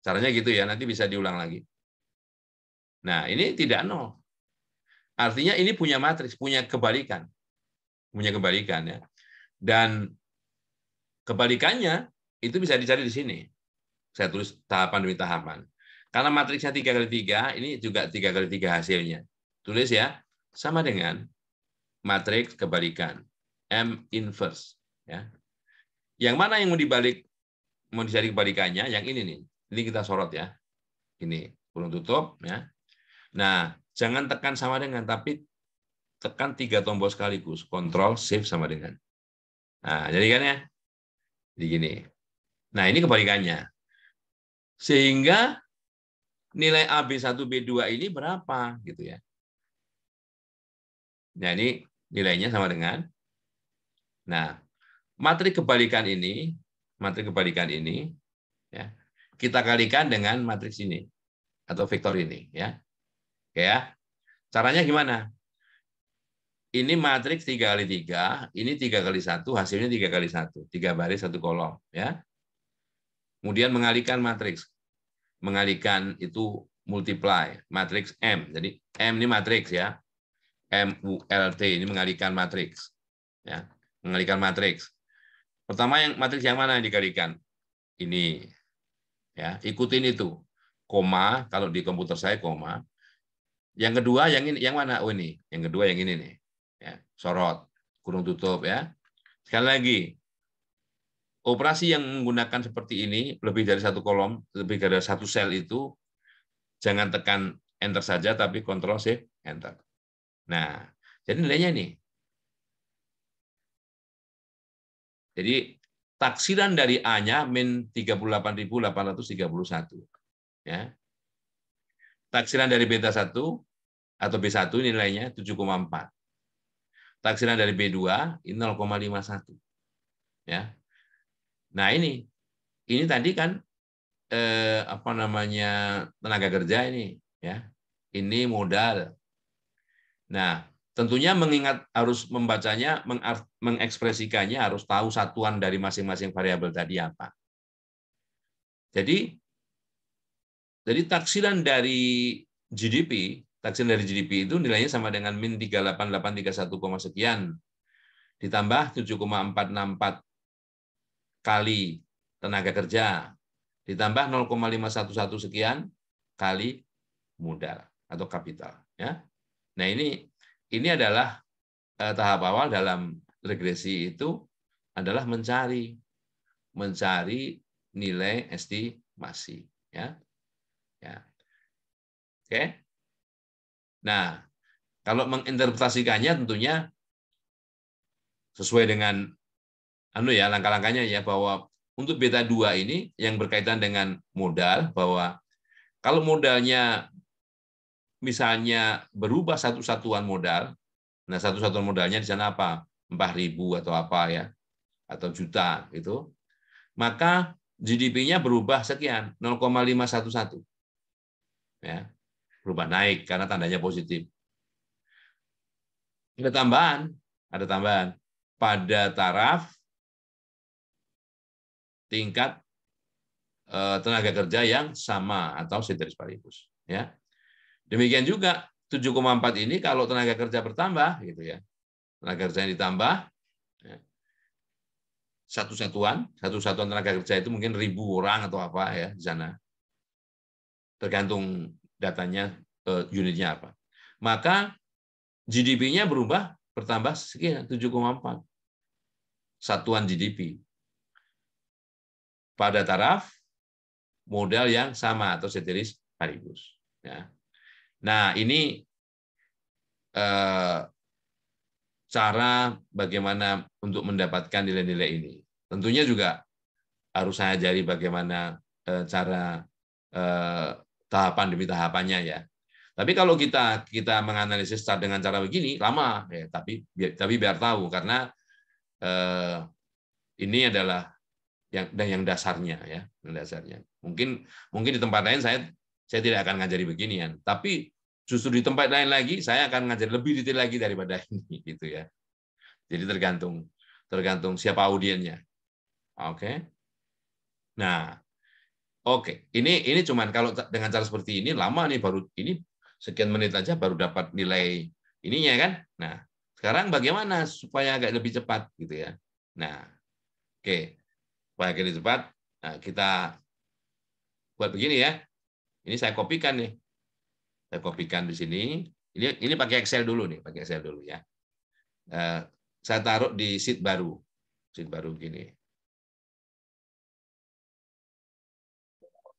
Caranya gitu ya, nanti bisa diulang lagi. Nah, ini tidak 0. Artinya ini punya matriks, punya kebalikan. Punya kebalikan ya. Dan kebalikannya itu bisa dicari di sini. Saya tulis tahapan demi tahapan. Karena matriksnya 3x3, ini juga 3x3 hasilnya. Tulis ya, sama dengan matriks kebalikan. M inverse. Ya. Yang mana yang mau dicari kebalikannya? Yang ini nih. Ini kita sorot ya. Ini, kurung tutup. Ya. Nah, jangan tekan sama dengan, tapi tekan 3 tombol sekaligus. Ctrl, Shift sama dengan. Nah, jadi kan ya. Jadi gini. Nah, ini kebalikannya. Sehingga nilai AB1, B2 ini berapa gitu ya. Nah, ini nilainya sama dengan. Nah, matriks kebalikan ini ya, kita kalikan dengan matriks ini atau vektor ini ya. Oke ya. Caranya gimana? Ini matriks 3x3, ini 3x1, hasilnya 3x1, 3 baris 1 kolom ya. Kemudian mengalihkan matriks. Mengalihkan itu multiply matriks M. Jadi M ini matriks ya. MULT ini mengalihkan matriks. Ya, mengalihkan matriks. Pertama yang matriks yang mana yang dikalikan? Ini. Ya, ikutin itu. Koma, kalau di komputer saya koma. Yang kedua yang ini, yang mana? Oh ini. Yang kedua yang ini nih. Ya, sorot, kurung tutup ya. Sekali lagi. Operasi yang menggunakan seperti ini, lebih dari 1 kolom, lebih dari 1 sel itu jangan tekan enter saja tapi Ctrl Shift enter. Nah, jadi nilainya nih. Jadi taksiran dari A-nya min 38.831. Ya. Taksiran dari beta 1 atau B1 nilainya 7,4. Taksiran dari B2 ini 0,51. Ya. Nah, ini tadi kan apa namanya tenaga kerja ini ya. Ini modal. Nah, tentunya mengingat harus membacanya, mengekspresikannya harus tahu satuan dari masing-masing variabel tadi apa. Jadi taksiran dari GDP itu nilainya sama dengan min 38831, sekian ditambah 7,464 kali tenaga kerja ditambah 0,511 sekian kali modal atau kapital ya. Nah, ini adalah tahap awal dalam regresi itu adalah mencari nilai estimasi ya. Ya. Oke. Nah, kalau menginterpretasikannya tentunya sesuai dengan langkah-langkahnya ya, bahwa untuk beta 2 ini yang berkaitan dengan modal, bahwa kalau modalnya misalnya berubah satu satuan modal, nah satu satuan modalnya di sana apa? 4.000 atau apa ya, atau juta itu, maka GDP-nya berubah sekian, 0,511. Ya, berubah naik karena tandanya positif. Ada tambahan pada taraf tingkat tenaga kerja yang sama atau ceteris paribus. Ya, demikian juga 7,4 ini kalau tenaga kerja bertambah, gitu ya, tenaga kerja yang ditambah, ya, satu satuan tenaga kerja itu mungkin 1.000 orang atau apa ya di sana, tergantung datanya unitnya apa. Maka GDP-nya bertambah sekian 7,4 satuan GDP pada taraf modal yang sama atau ceteris paribus. Ya. Nah, ini cara bagaimana untuk mendapatkan nilai-nilai ini. Tentunya juga harus saya ajari bagaimana cara tahapan demi tahapannya ya. Tapi kalau kita menganalisis dengan cara begini lama ya, tapi biar tahu karena ini adalah yang dasarnya ya, yang dasarnya. Mungkin di tempat lain saya tidak akan ngajari beginian, tapi justru di tempat lain lagi saya akan ngajari lebih detail lagi daripada ini gitu ya. Jadi tergantung siapa audiennya. Oke. Nah, oke. Ini cuman kalau dengan cara seperti ini lama nih, baru ini sekian menit aja baru dapat nilai ininya kan. Nah, sekarang bagaimana supaya agak lebih cepat gitu ya. Nah, oke. Supaya agak lebih cepat, nah, kita buat begini ya. Ini saya kopikan nih. Saya kopikan di sini. Ini pakai Excel dulu nih, pakai Excel dulu ya. Saya taruh di sheet baru begini.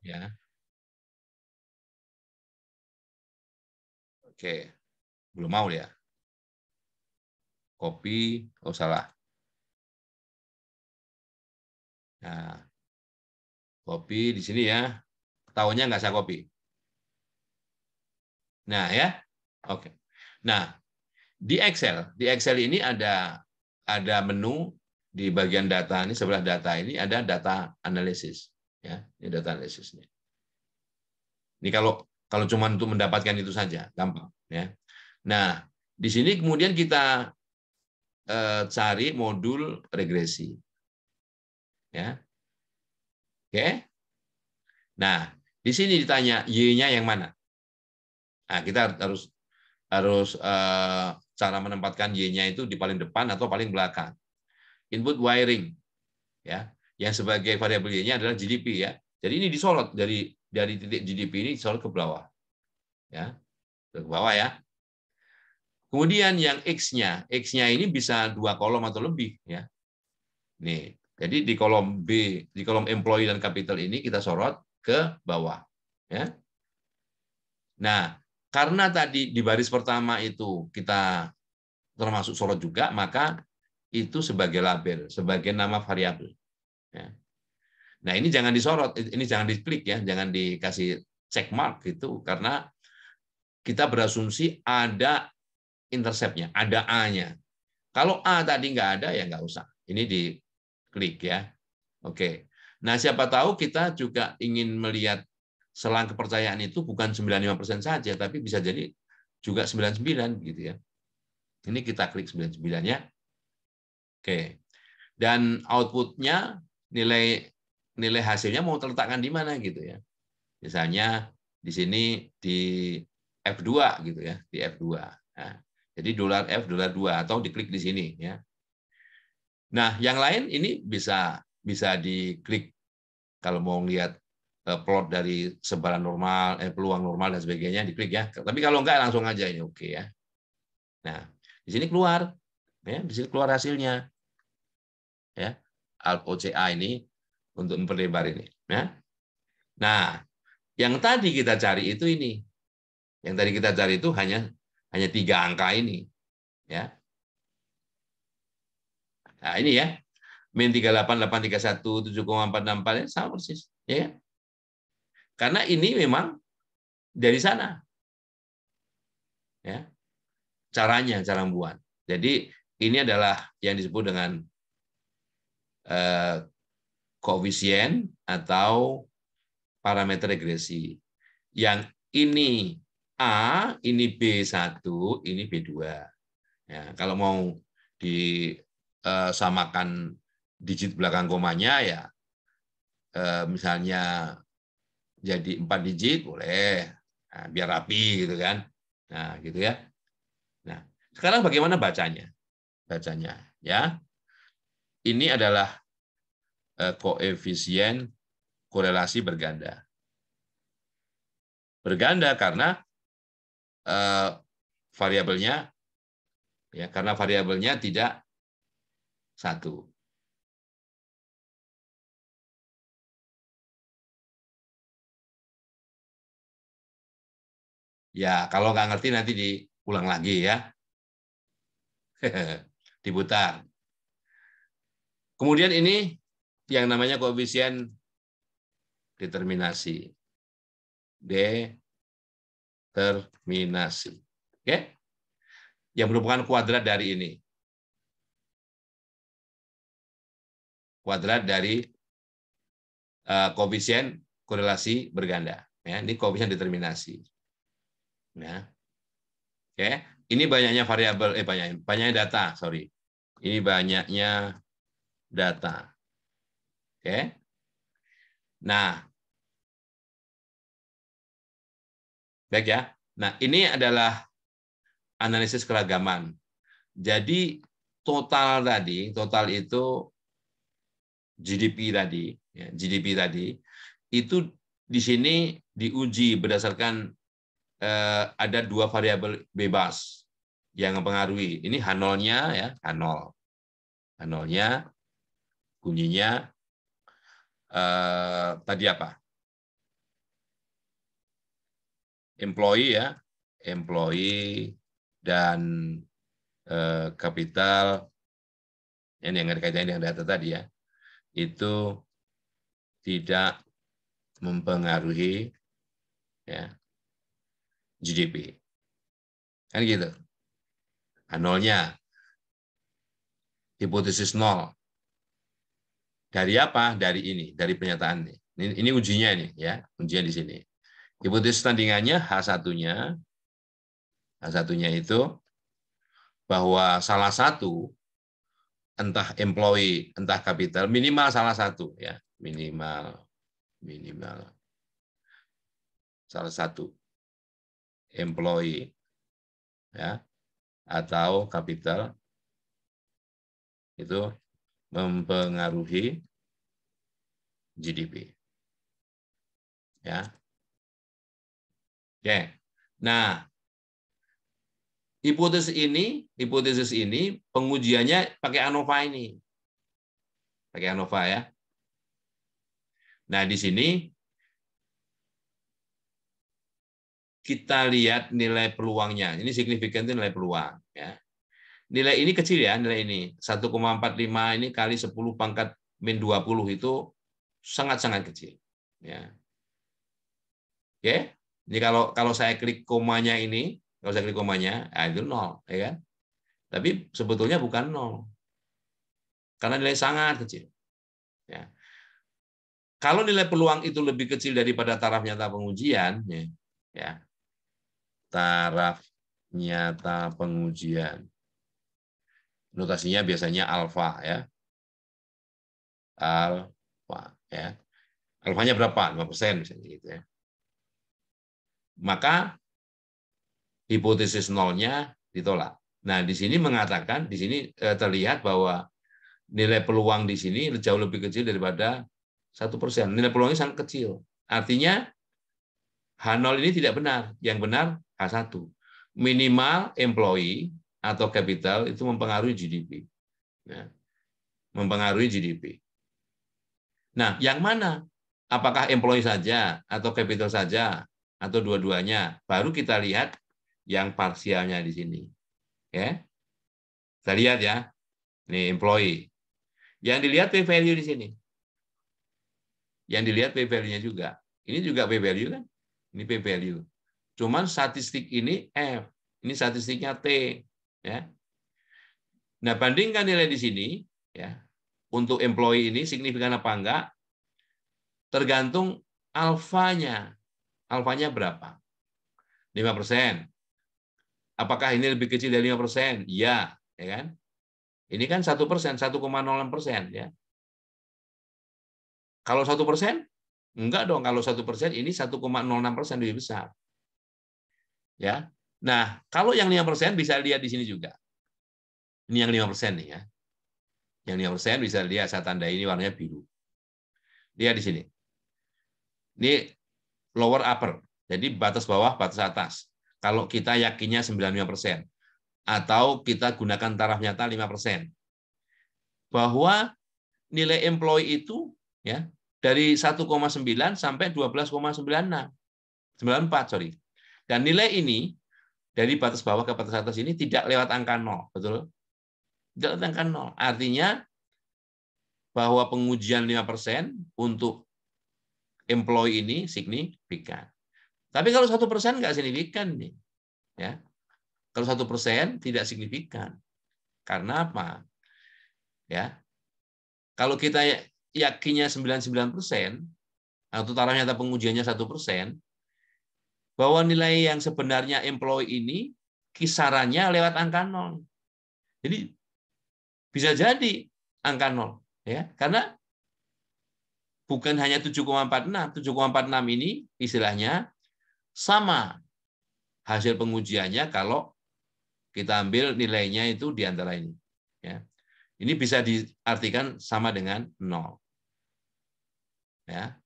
Ya. Oke. Belum mau ya. Copy, oh salah. Nah, copy di sini ya. Tahunnya nggak saya copy. Nah, ya. Oke. Nah, di Excel ini ada menu di bagian data ini, sebelah data ini ada data analisis ya. Ini data analisisnya. Ini kalau cuma untuk mendapatkan itu saja, gampang ya. Nah, di sini kemudian kita cari modul regresi. Ya. Oke. Nah, di sini ditanya Y-nya yang mana? Nah, kita harus cara menempatkan Y-nya itu di paling depan atau paling belakang. Input wiring ya. Yang sebagai variabel Y-nya adalah GDP ya. Jadi ini disorot dari titik GDP ini disorot ke bawah. Ya. Ke bawah ya. Kemudian yang X-nya ini bisa 2 kolom atau lebih ya. Nih, jadi di kolom B, di kolom employee dan capital ini kita sorot ke bawah ya. Nah, karena tadi di baris pertama itu kita termasuk sorot juga, maka itu sebagai label, sebagai nama variabel. Ya. Nah, ini jangan disorot, ini jangan diklik ya, jangan dikasih check mark gitu, karena kita berasumsi ada intercept-nya, ada A-nya. Kalau A tadi nggak ada, ya nggak usah. Ini diklik ya. Oke. Nah, siapa tahu kita juga ingin melihat selang kepercayaan itu bukan 95% saja, tapi bisa jadi juga 99 gitu ya. Ini kita klik 99 ya. Oke. Dan outputnya nilai hasilnya mau terletakkan di mana gitu ya. Misalnya di sini di F2 gitu ya, di F2. Nah, jadi dolar F, dolar 2 atau diklik di sini ya. Nah, yang lain ini bisa diklik kalau mau lihat plot dari sebaran normal, peluang normal dan sebagainya diklik ya. Tapi kalau enggak langsung aja ini oke ya. Nah, di sini keluar ya, di sini keluar hasilnya. Ya. Alt OCA ini untuk memperlebar ini ya. Nah, yang tadi kita cari itu ini. Yang tadi kita cari itu hanya 3 angka ini ya. Nah, ini ya. Min 38831 7,464 sama persis ya. Karena ini memang dari sana. Ya, cara membuat. Jadi ini adalah yang disebut dengan koefisien atau parameter regresi. Yang ini A, ini B1, ini B2. Ya, kalau mau disamakan digit belakang komanya ya misalnya jadi 4 digit boleh. Nah, biar rapi gitu kan. Nah, gitu ya. Nah, sekarang bagaimana bacanya? Bacanya ya. Ini adalah koefisien korelasi berganda. Berganda karena variabelnya ya karena variabelnya tidak satu. Ya, kalau nggak ngerti nanti diulang lagi ya. Diputar. Kemudian ini yang namanya koefisien determinasi. Determinasi. Oke? Yang merupakan kuadrat dari ini. Kuadrat dari koefisien korelasi berganda. Ya, ini koefisien determinasi. Ya. Oke, ini banyaknya variabel, banyaknya data, sorry. Ini banyaknya data. Oke. Nah, baik ya. Nah, ini adalah analisis keragaman. Jadi total itu GDP tadi, ya, GDP tadi itu di sini diuji berdasarkan ada dua variabel bebas yang mempengaruhi. Ini H0-nya ya, H0. H0-nya bunyinya tadi apa? Employee ya, employee dan kapital yang ada kaitannya dengan data tadi ya, itu tidak mempengaruhi ya GDP. Kan gitu. Nolnya hipotesis nol. Dari apa? Dari ini, dari pernyataan ini. Ini ujinya ini ya, ujian di sini. Hipotesis tandingannya H1-nya itu bahwa salah satu entah employee, entah capital, minimal salah satu ya, minimal salah satu employee ya atau capital itu mempengaruhi GDP. Ya. Oke. Nah, hipotesis ini pengujiannya pakai ANOVA ini. Pakai ANOVA ya. Nah, di sini kita lihat nilai peluangnya. Ini signifikan itu nilai peluang ya. Nilai ini kecil ya, nilai ini 1,45 ini kali 10 pangkat min 20 itu sangat-sangat kecil ya. Oke. Ini kalau saya klik komanya ini, kalau saya klik komanya, itu 0 ya kan. Tapi sebetulnya bukan 0. Karena nilai sangat kecil. Ya. Kalau nilai peluang itu lebih kecil daripada taraf nyata pengujian, ya, taraf nyata pengujian, notasinya biasanya alfa ya, alfa ya, alfanya berapa? 5% misalnya gitu ya. Maka hipotesis nolnya ditolak. Nah di sini mengatakan, di sini terlihat bahwa nilai peluang di sini jauh lebih kecil daripada 1%. Nilai peluangnya sangat kecil. Artinya H0 ini tidak benar. Yang benar H1. Minimal employee atau capital itu mempengaruhi GDP. Ya. Mempengaruhi GDP. Nah, yang mana? Apakah employee saja atau capital saja atau dua-duanya? Baru kita lihat yang parsialnya di sini. Ya. Kita lihat ya. Ini employee. Yang dilihat P value di sini. Yang dilihat P value-nya juga. Ini juga P value kan? Ini P value. Cuman statistik ini F. Ini statistiknya T, ya. Nah, bandingkan nilai di sini, ya. Untuk employee ini signifikan apa enggak? Tergantung alfanya. Alfanya berapa? 5%. Apakah ini lebih kecil dari 5%? Iya, ya kan? Ini kan 1%, 1,06%, ya. Kalau 1%, enggak dong. Kalau 1% ini 1,06% lebih besar. Ya. Nah, kalau yang 5% bisa lihat di sini juga. Ini yang 5% nih, ya. Yang 5% bisa lihat, saya tandai ini warnanya biru. Lihat di sini. Ini lower upper. Jadi batas bawah, batas atas. Kalau kita yakinnya 95%. Atau kita gunakan taraf nyata 5%. Bahwa nilai employee itu ya dari 1,9 sampai 12,96. 94, sorry. Dan nilai ini dari batas bawah ke batas atas ini tidak lewat angka 0, betul? Tidak lewat angka 0. Artinya bahwa pengujian 5% untuk employee ini signifikan. Tapi kalau 1% nggak signifikan nih, ya. Kalau 1% tidak signifikan. Karena apa? Ya. Kalau kita yakinnya 99% atau taraf nyata pengujiannya 1%, bahwa nilai yang sebenarnya employee ini kisarannya lewat angka 0. Jadi bisa jadi angka 0, ya. Karena bukan hanya 7,46, 7,46 ini istilahnya sama hasil pengujiannya kalau kita ambil nilainya itu di antara ini, ya. Ini bisa diartikan sama dengan 0. Ya.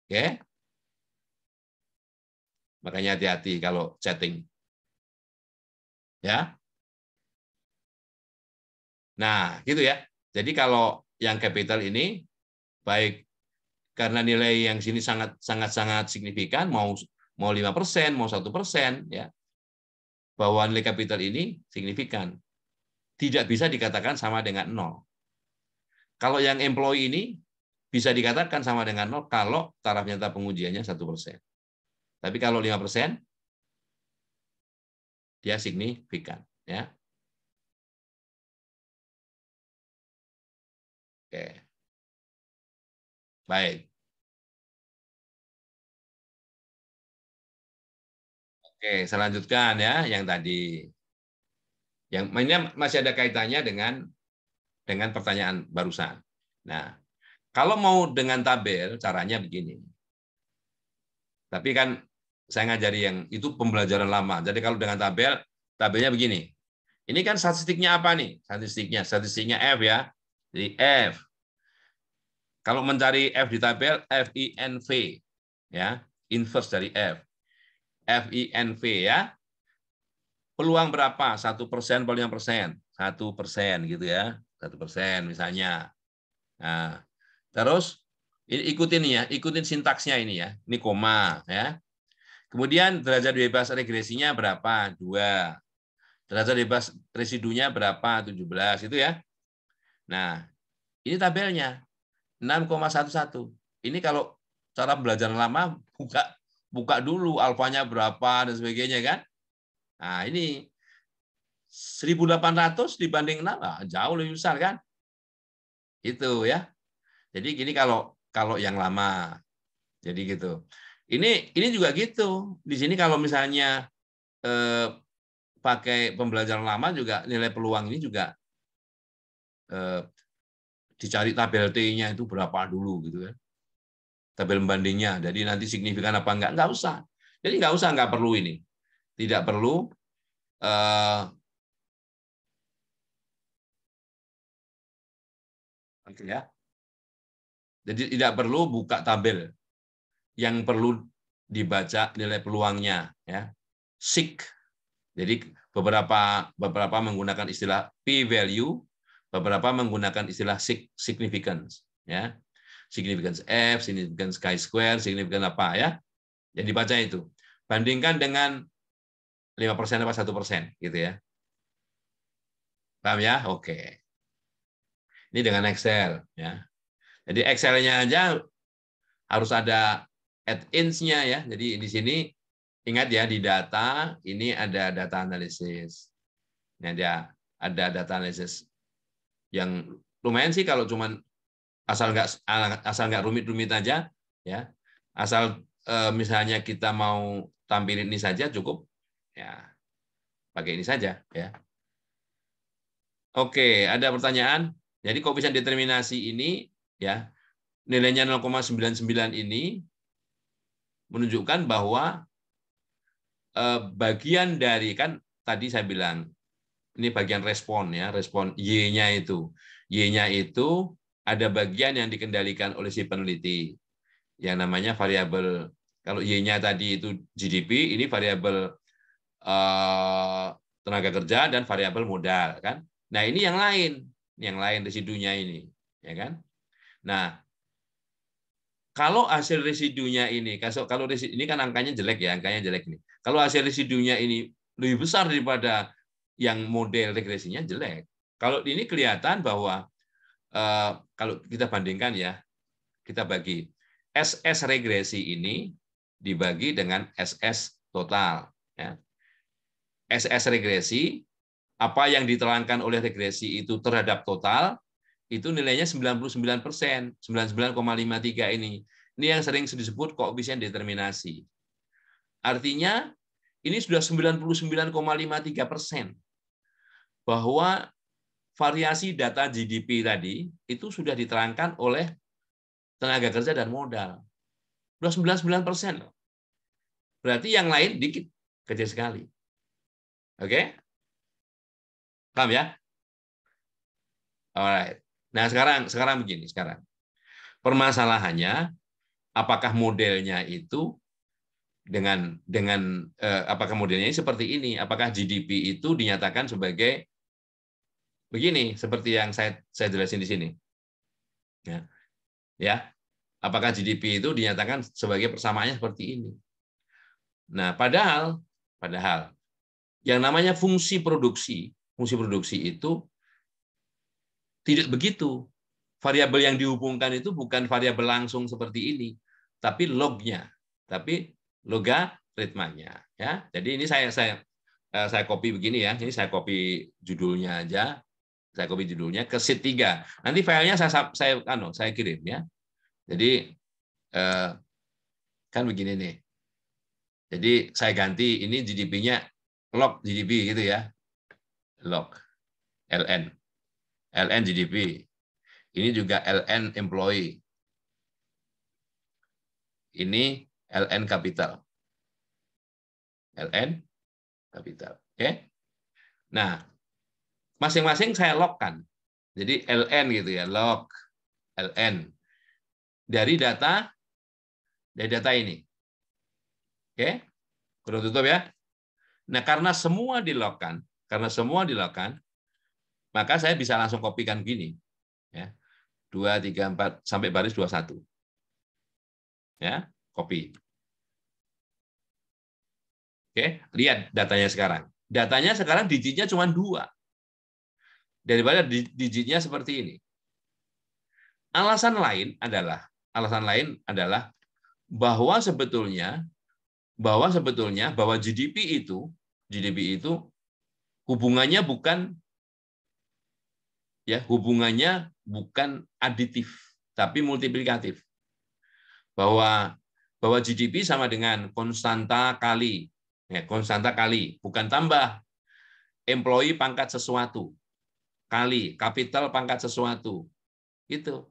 Oke. Makanya hati-hati kalau chatting. Ya. Nah, gitu ya. Jadi kalau yang capital ini baik karena nilai yang sini sangat signifikan, mau 5%, mau 1%, ya, bahwa nilai kapital ini signifikan. Tidak bisa dikatakan sama dengan 0. Kalau yang employee ini bisa dikatakan sama dengan 0 kalau taraf nyata pengujiannya 1%. Tapi kalau 5%, dia signifikan. Ya. Oke. Baik. Oke, saya lanjutkan ya yang tadi. Yang ini masih ada kaitannya dengan pertanyaan barusan. Nah, kalau mau dengan tabel, caranya begini. Tapi kan saya ngajari yang itu pembelajaran lama. Jadi kalau dengan tabel, tabelnya begini. Ini kan statistiknya apa nih? Statistiknya F ya. Jadi F. Kalau mencari F di tabel, FINV. Ya, inverse dari F. FINV ya. Peluang berapa? 1% atau 5%? 1% gitu ya. 1% misalnya. Nah, terus ikutin ya, ikutin sintaksnya ini ya. Ini koma ya. Kemudian derajat bebas regresinya berapa? 2. Derajat bebas residunya berapa? 17 itu ya. Nah, ini tabelnya 6,11. Ini kalau cara belajar lama buka dulu alfanya berapa dan sebagainya kan. Nah, ini 1.800 dibanding 6 jauh lebih besar kan? Itu ya. Jadi gini kalau yang lama. Jadi gitu. Ini juga gitu. Di sini kalau misalnya pakai pembelajaran lama juga nilai peluang ini juga dicari tabel T-nya itu berapa dulu gitu kan. Tabel bandingnya. Jadi nanti signifikan apa enggak usah. Jadi enggak perlu ini. Tidak perlu ya. Jadi tidak perlu buka tabel. Yang perlu dibaca nilai peluangnya ya. SIG. Jadi beberapa menggunakan istilah p-value, beberapa menggunakan istilah significance ya. Significance F, significance chi-square, significance apa ya. Yang dibaca itu. Bandingkan dengan 5% apa 1% gitu ya. Paham ya? Oke. Ini dengan Excel ya. Jadi Excel-nya aja harus ada add-ins-nya ya. Jadi di sini Ingat ya, di data ini ada data analisis. Ini ada data analisis yang lumayan sih kalau cuman asal nggak rumit-rumit aja ya. Asal misalnya kita mau tampilin ini saja cukup ya, pakai ini saja ya. Oke, ada pertanyaan? Jadi koefisien determinasi ini ya, nilainya 0,99 ini menunjukkan bahwa bagian dari, kan tadi saya bilang ini bagian respon ya, respon Y-nya itu. Y-nya itu ada bagian yang dikendalikan oleh si peneliti yang namanya variabel. Kalau Y-nya tadi itu GDP, ini variabel tenaga kerja dan variabel modal kan. Nah, ini yang lain residunya ini, ya kan? Nah, kalau hasil residunya ini, kalau ini kan angkanya jelek ya, angkanya jelek nih. Kalau hasil residunya ini lebih besar daripada yang model regresinya, jelek. Kalau ini kelihatan bahwa kalau kita bandingkan ya, kita bagi SS regresi ini dibagi dengan SS total. Ya. SS regresi, apa yang diterangkan oleh regresi itu terhadap total, itu nilainya 99%, 99,53 ini. Ini yang sering disebut koefisien determinasi. Artinya, ini sudah 99,53%. Bahwa variasi data GDP tadi, itu sudah diterangkan oleh tenaga kerja dan modal. Sudah 99%. Berarti yang lain dikit, kecil sekali. Oke? Paham ya? Alright. Nah, sekarang begini, sekarang. Permasalahannya apakah modelnya itu apakah modelnya ini seperti ini? Apakah GDP itu dinyatakan sebagai begini, seperti yang saya jelasin di sini? Ya. Apakah GDP itu dinyatakan sebagai persamaannya seperti ini? Nah, padahal yang namanya fungsi produksi itu tidak begitu. Variabel yang dihubungkan itu bukan variabel langsung seperti ini, tapi lognya, tapi logaritmanya. Ya, jadi ini saya copy begini ya. Ini saya copy judulnya aja. Saya copy judulnya ke sheet 3. Nanti filenya saya kirim ya. Jadi kan begini nih. Jadi saya ganti ini GDP-nya log GDP gitu ya. Log LN. LN GDP. Ini juga LN employee. Ini LN capital. LN capital. Oke. Nah, masing-masing saya logkan. Jadi LN gitu ya, log LN dari data ini. Oke. Kurang tutup ya. Nah, karena semua dilogkan, maka saya bisa langsung kopikan gini. Ya. 2, 3, 4 sampai baris 21. Ya, copy. Oke, lihat datanya sekarang. Datanya sekarang digitnya cuma 2. Daripada digitnya seperti ini. Alasan lain adalah bahwa sebetulnya GDP itu hubungannya bukan aditif, tapi multiplikatif. Bahwa GDP sama dengan konstanta kali, bukan tambah employee pangkat sesuatu kali kapital pangkat sesuatu, itu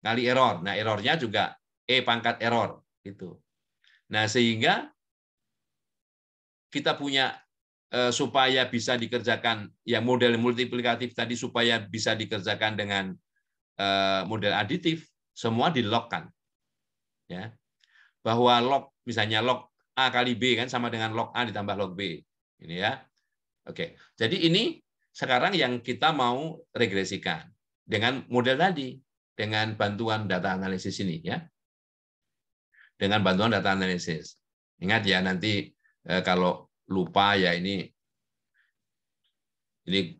kali error. Nah, errornya juga pangkat error itu. Nah, sehingga kita punya supaya bisa dikerjakan ya model multiplikatif tadi, supaya bisa dikerjakan dengan model aditif, semua di-log-kan. Ya. Bahwa log, misalnya log A kali B kan sama dengan log A ditambah log B. Ini ya. Oke. Jadi ini sekarang yang kita mau regresikan dengan model tadi, dengan bantuan data analisis ini ya. Dengan bantuan data analisis. Ingat ya, nanti kalau lupa ya, ini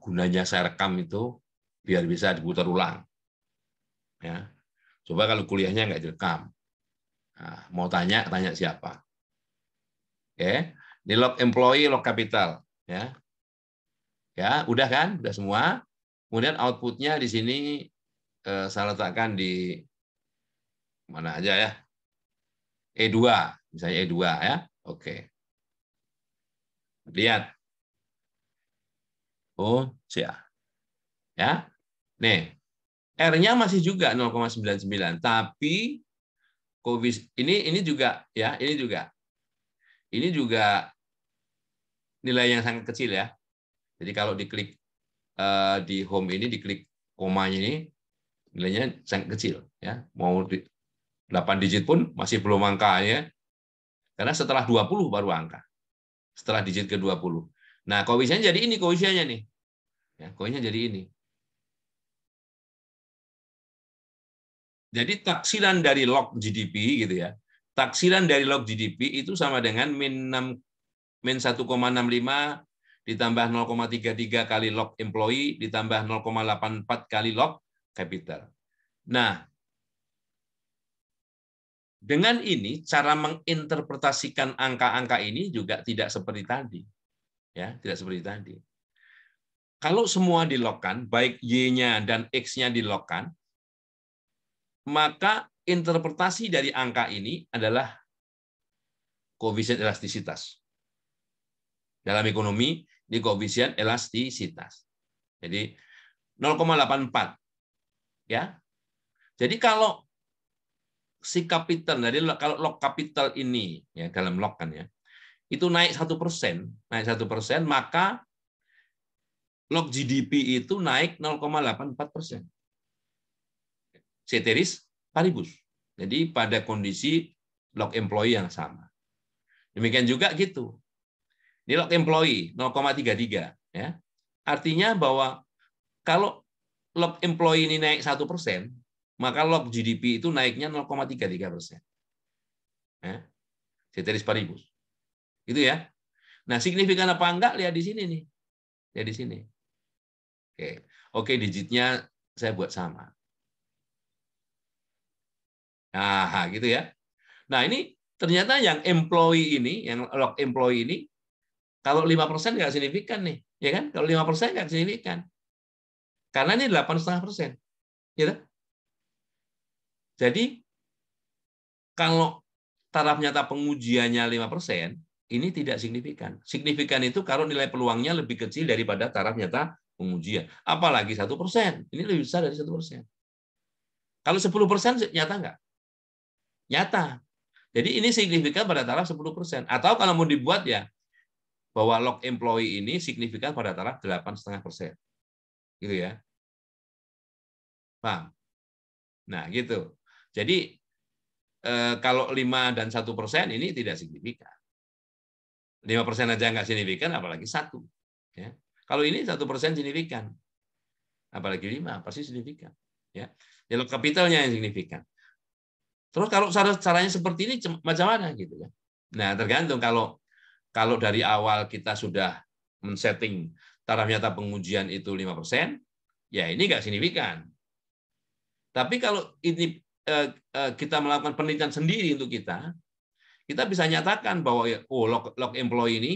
gunanya saya rekam itu biar bisa diputar ulang. Ya. Coba kalau kuliahnya nggak direkam. Nah, mau tanya siapa? Ya, ini log employee, log capital, ya. Ya, udah kan? Udah semua. Kemudian outputnya di sini saya letakkan di mana aja ya? E2, misalnya E2 ya. Oke. Lihat. Oh, siap. Ya. Nih, R-nya masih juga 0,99, tapi ini juga ya, ini juga nilai yang sangat kecil ya. Jadi kalau diklik di home ini, diklik komanya ini, nilainya sangat kecil ya. Mau 8 digit pun masih belum angka ya. Karena setelah 20 baru angka. Setelah digit ke 20. Nah, koefisiennya jadi ini koefisiennya nih. Ya, koefisiennya jadi ini. Jadi taksiran dari log GDP gitu ya. Taksiran dari log GDP itu sama dengan min 1,65 ditambah 0,33 kali log employee ditambah 0,84 kali log capital. Nah, dengan ini cara menginterpretasikan angka-angka ini juga tidak seperti tadi. Ya, tidak seperti tadi. Kalau semua dilogkan, baik Y-nya dan X-nya dilogkan, maka interpretasi dari angka ini adalah koefisien elastisitas. Dalam ekonomi, ini koefisien elastisitas. Jadi 0,84. Ya. Jadi kalau si kapital, jadi kalau log kapital ini ya dalam log kan ya, itu naik 1%, maka log GDP itu naik 0,84%. Ceteris paribus. Jadi pada kondisi log employee yang sama. Demikian juga gitu. Ini log employee 0,33 ya. Artinya bahwa kalau log employee ini naik 1%, maka log GDP itu naiknya 0,33%. Ya. Ceteris paribus. Gitu ya. Nah, signifikan apa enggak lihat di sini nih. Lihat di sini. Oke, digitnya saya buat sama. Nah, gitu ya. Nah, ini ternyata yang employee ini, yang log employee ini, kalau 5% nggak signifikan nih. Ya kan? Kalau 5% nggak signifikan. Karena ini 8,5%. Gitu. Jadi, kalau taraf nyata pengujiannya 5%, ini tidak signifikan. Signifikan itu kalau nilai peluangnya lebih kecil daripada taraf nyata pengujian. Apalagi 1%. Ini lebih besar dari 1%. Kalau 10% nyata nggak? Nyata. Jadi ini signifikan pada taraf 10%. Atau kalau mau dibuat ya, bahwa log employee ini signifikan pada taraf 8,5%. Gitu ya. Paham? Nah, gitu. Jadi kalau 5 dan 1% ini tidak signifikan. 5% aja nggak signifikan, apalagi 1. Ya. Kalau ini 1% signifikan. Apalagi 5, pasti signifikan. Ya. Log kapitalnya yang signifikan. Terus kalau caranya seperti ini macam mana gitu ya. Nah, tergantung kalau dari awal kita sudah men-setting taraf nyata pengujian itu 5%, ya ini nggak signifikan. Tapi kalau ini kita melakukan penelitian sendiri untuk kita bisa nyatakan bahwa log employee ini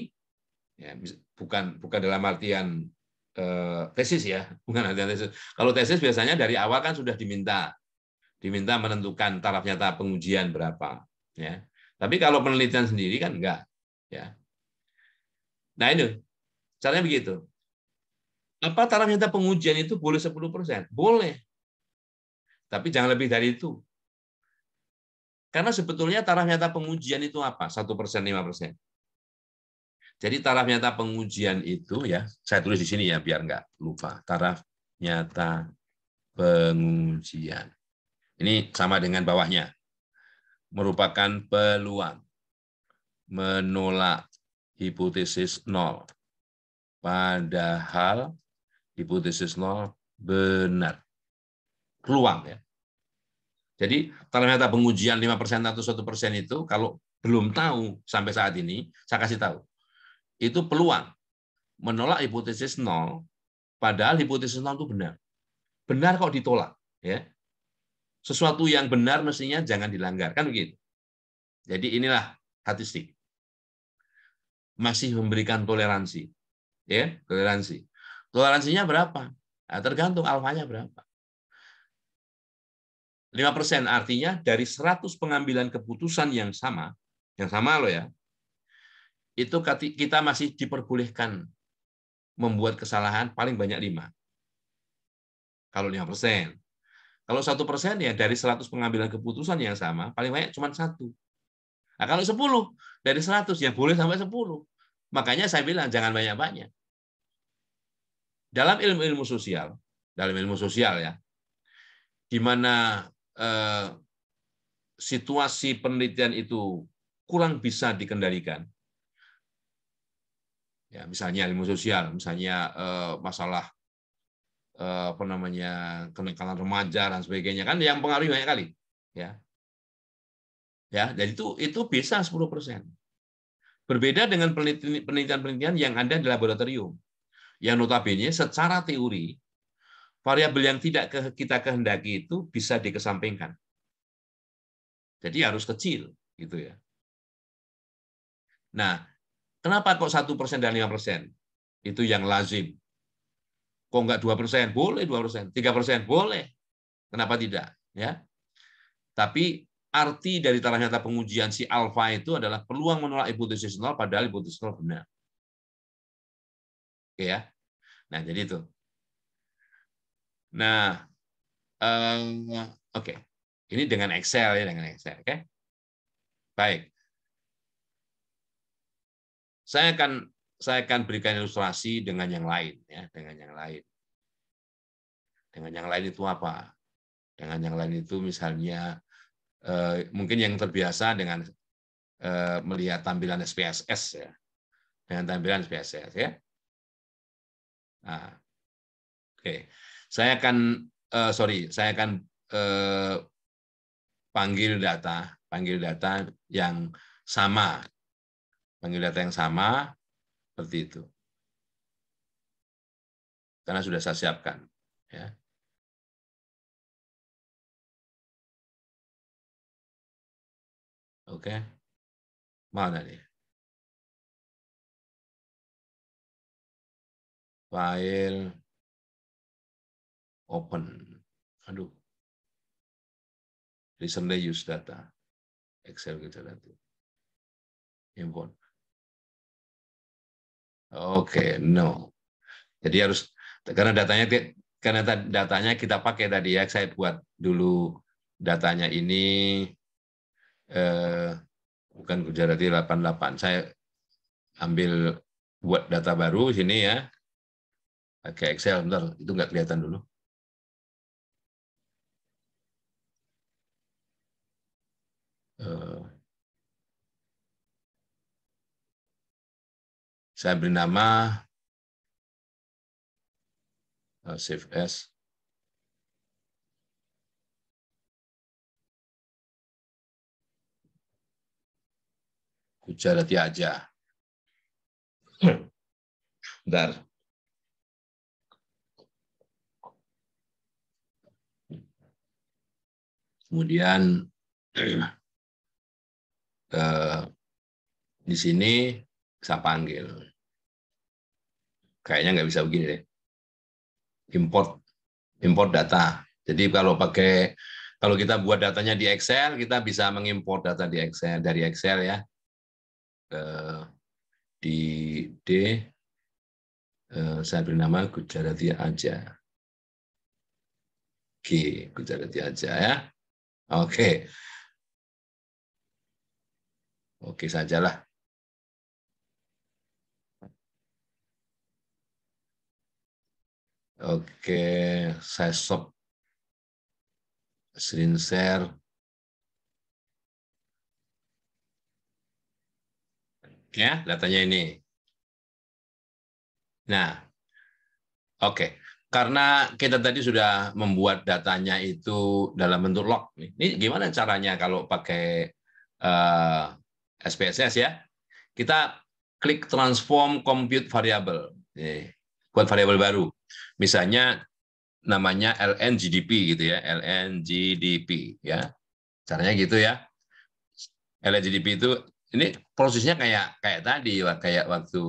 ya, bukan dalam artian tesis ya, bukan artian tesis. Kalau tesis biasanya dari awal kan sudah diminta menentukan taraf nyata pengujian berapa, ya. Tapi kalau penelitian sendiri kan enggak, ya. Nah ini caranya begitu. Apa taraf nyata pengujian itu boleh 10%? Boleh. Tapi jangan lebih dari itu. Karena sebetulnya taraf nyata pengujian itu apa? 1%, 5%. Jadi taraf nyata pengujian itu ya, saya tulis di sini ya biar nggak lupa. Taraf nyata pengujian. Ini sama dengan bawahnya. Merupakan peluang menolak hipotesis nol. Padahal hipotesis nol benar. Peluang ya. Jadi ternyata pengujian 5% atau 1% itu kalau belum tahu sampai saat ini, saya kasih tahu. Itu peluang menolak hipotesis nol, padahal hipotesis nol itu benar. Benar kok ditolak. Ya. Sesuatu yang benar mestinya jangan dilanggar. Kan begitu. Jadi inilah statistik. masih memberikan toleransi. Ya, toleransi. Toleransinya berapa? Nah, tergantung alfanya berapa. 5% artinya dari 100 pengambilan keputusan yang sama loh ya, itu kita masih diperbolehkan membuat kesalahan paling banyak 5. Kalau 5%. Kalau 1% ya dari 100 pengambilan keputusan yang sama, paling banyak cuma 1. Nah, kalau 10 dari 100 ya boleh sampai 10. Makanya saya bilang jangan banyak-banyak. Dalam ilmu sosial ya, di mana situasi penelitian itu kurang bisa dikendalikan. Ya, misalnya ilmu sosial, misalnya masalah apa namanya kenakalan remaja dan sebagainya kan yang pengaruh banyak kali, ya. Ya, dan itu bisa 10%. Berbeda dengan penelitian-penelitian yang ada di laboratorium, yang notabene secara teori variabel yang tidak kita kehendaki itu bisa dikesampingkan. Jadi harus kecil, gitu ya. Nah, kenapa kok 1% dan 5%? Itu yang lazim. Kok nggak 2%? Boleh 2%, 3% boleh. Kenapa tidak? Ya. Tapi arti dari tanda nyata pengujian si alfa itu adalah peluang menolak hipotesis nol padahal hipotesis nol benar. Oke ya. Nah, jadi itu. Nah, oke. Ini dengan Excel ya, dengan Excel, oke? Baik. Saya akan berikan ilustrasi dengan yang lain ya, dengan yang lain. Dengan yang lain itu apa? Dengan yang lain itu misalnya mungkin yang terbiasa dengan melihat tampilan SPSS ya. Dengan tampilan SPSS ya. Nah, oke. Saya akan panggil data yang sama. Panggil data yang sama seperti itu. Karena sudah saya siapkan ya. Oke. Mana nih? File open. Aduh. Recently used data. Excel gitu nanti. Import. Oke, no. Jadi harus karena datanya kita pakai tadi ya, saya buat dulu datanya ini bukan Gujarati 88. Saya ambil buat data baru sini ya. Pakai Excel, bentar, itu nggak kelihatan dulu. Saya beri nama save as Gujarati aja. Bentar. Kemudian di sini saya panggil. Kayaknya nggak bisa begini deh. Import data. Jadi kalau kita buat datanya di Excel, kita bisa mengimport data di Excel dari Excel ya. Di D saya beri nama Gujarati aja. Oke, Gujarati aja ya. Oke. Oke sajalah. Oke, saya stop screen share. Ya, datanya ini. Nah, oke. Karena kita tadi sudah membuat datanya itu dalam bentuk log. Ini gimana caranya kalau pakai SPSS ya? Kita klik transform compute variable. Buat variabel baru. Misalnya namanya LNGDP gitu ya, LNGDP ya. Caranya gitu ya. LNGDP itu ini prosesnya kayak tadi, kayak waktu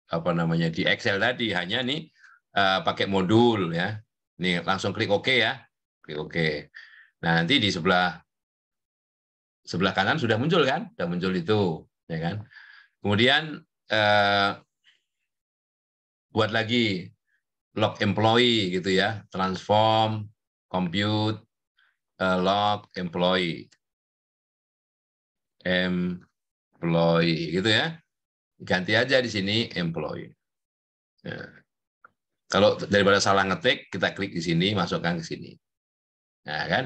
apa namanya di Excel tadi, hanya nih pakai modul ya. Nih langsung klik OK ya, klik OK. Nah nanti di sebelah kanan sudah muncul kan, sudah muncul itu, ya kan. Kemudian buat lagi log employee gitu ya, transform, compute, log employee gitu ya. Ganti aja di sini employee. Nah, kalau daripada salah ngetik, kita klik di sini, masukkan ke sini. Nah, kan?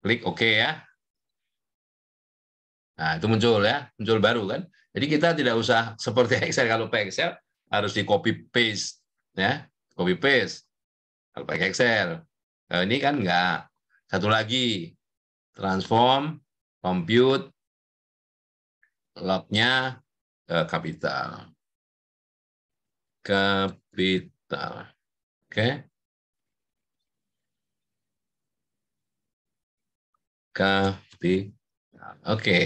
Klik OK ya. Nah, itu muncul ya, muncul baru kan. Jadi kita tidak usah seperti Excel. Kalau pakai Excel harus di copy paste ya, copy paste. Kalau pakai Excel. Nah, ini kan enggak. Satu lagi, transform, compute, lognya kapital. Kapital. Oke. Kapital. Oke.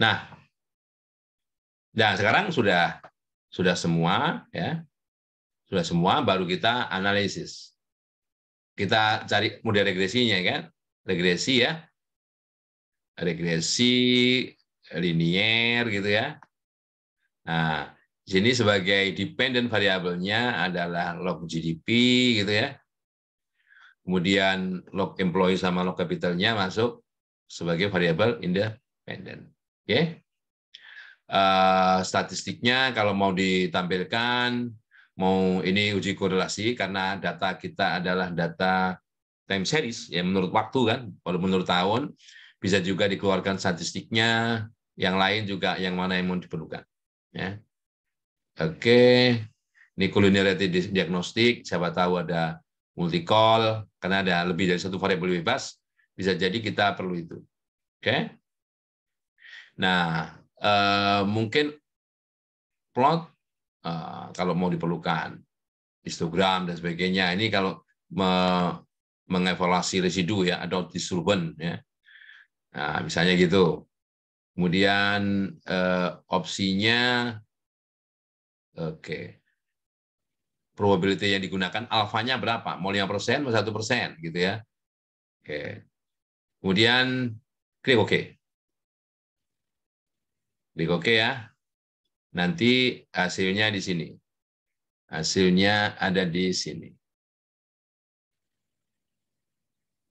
Nah, sekarang sudah semua ya. Sudah semua, baru kita analisis. Kita cari model regresinya kan. Regresi ya. Regresi linier gitu ya. Nah, di sini sebagai dependent variabelnya adalah log GDP gitu ya. Kemudian log employee sama log capitalnya masuk sebagai variabel independen. Oke. Statistiknya kalau mau ditampilkan, mau ini uji korelasi karena data kita adalah data time series ya, menurut waktu kan, kalau menurut tahun bisa juga dikeluarkan statistiknya, yang lain juga yang mana yang mau diperlukan ya. Oke, ini collinearity diagnostik, siapa tahu ada multi-call karena ada lebih dari satu variabel bebas, bisa jadi kita perlu itu. Oke. Nah, mungkin plot kalau mau diperlukan, histogram dan sebagainya. Ini kalau mengevaluasi residu ya, atau disturbance ya. Nah, misalnya gitu. Kemudian opsinya, oke, probability yang digunakan alfanya berapa? Mau 5%, mau 1%, gitu ya. Oke. Kemudian klik OK. Klik OK ya. Nanti hasilnya di sini. Hasilnya ada di sini.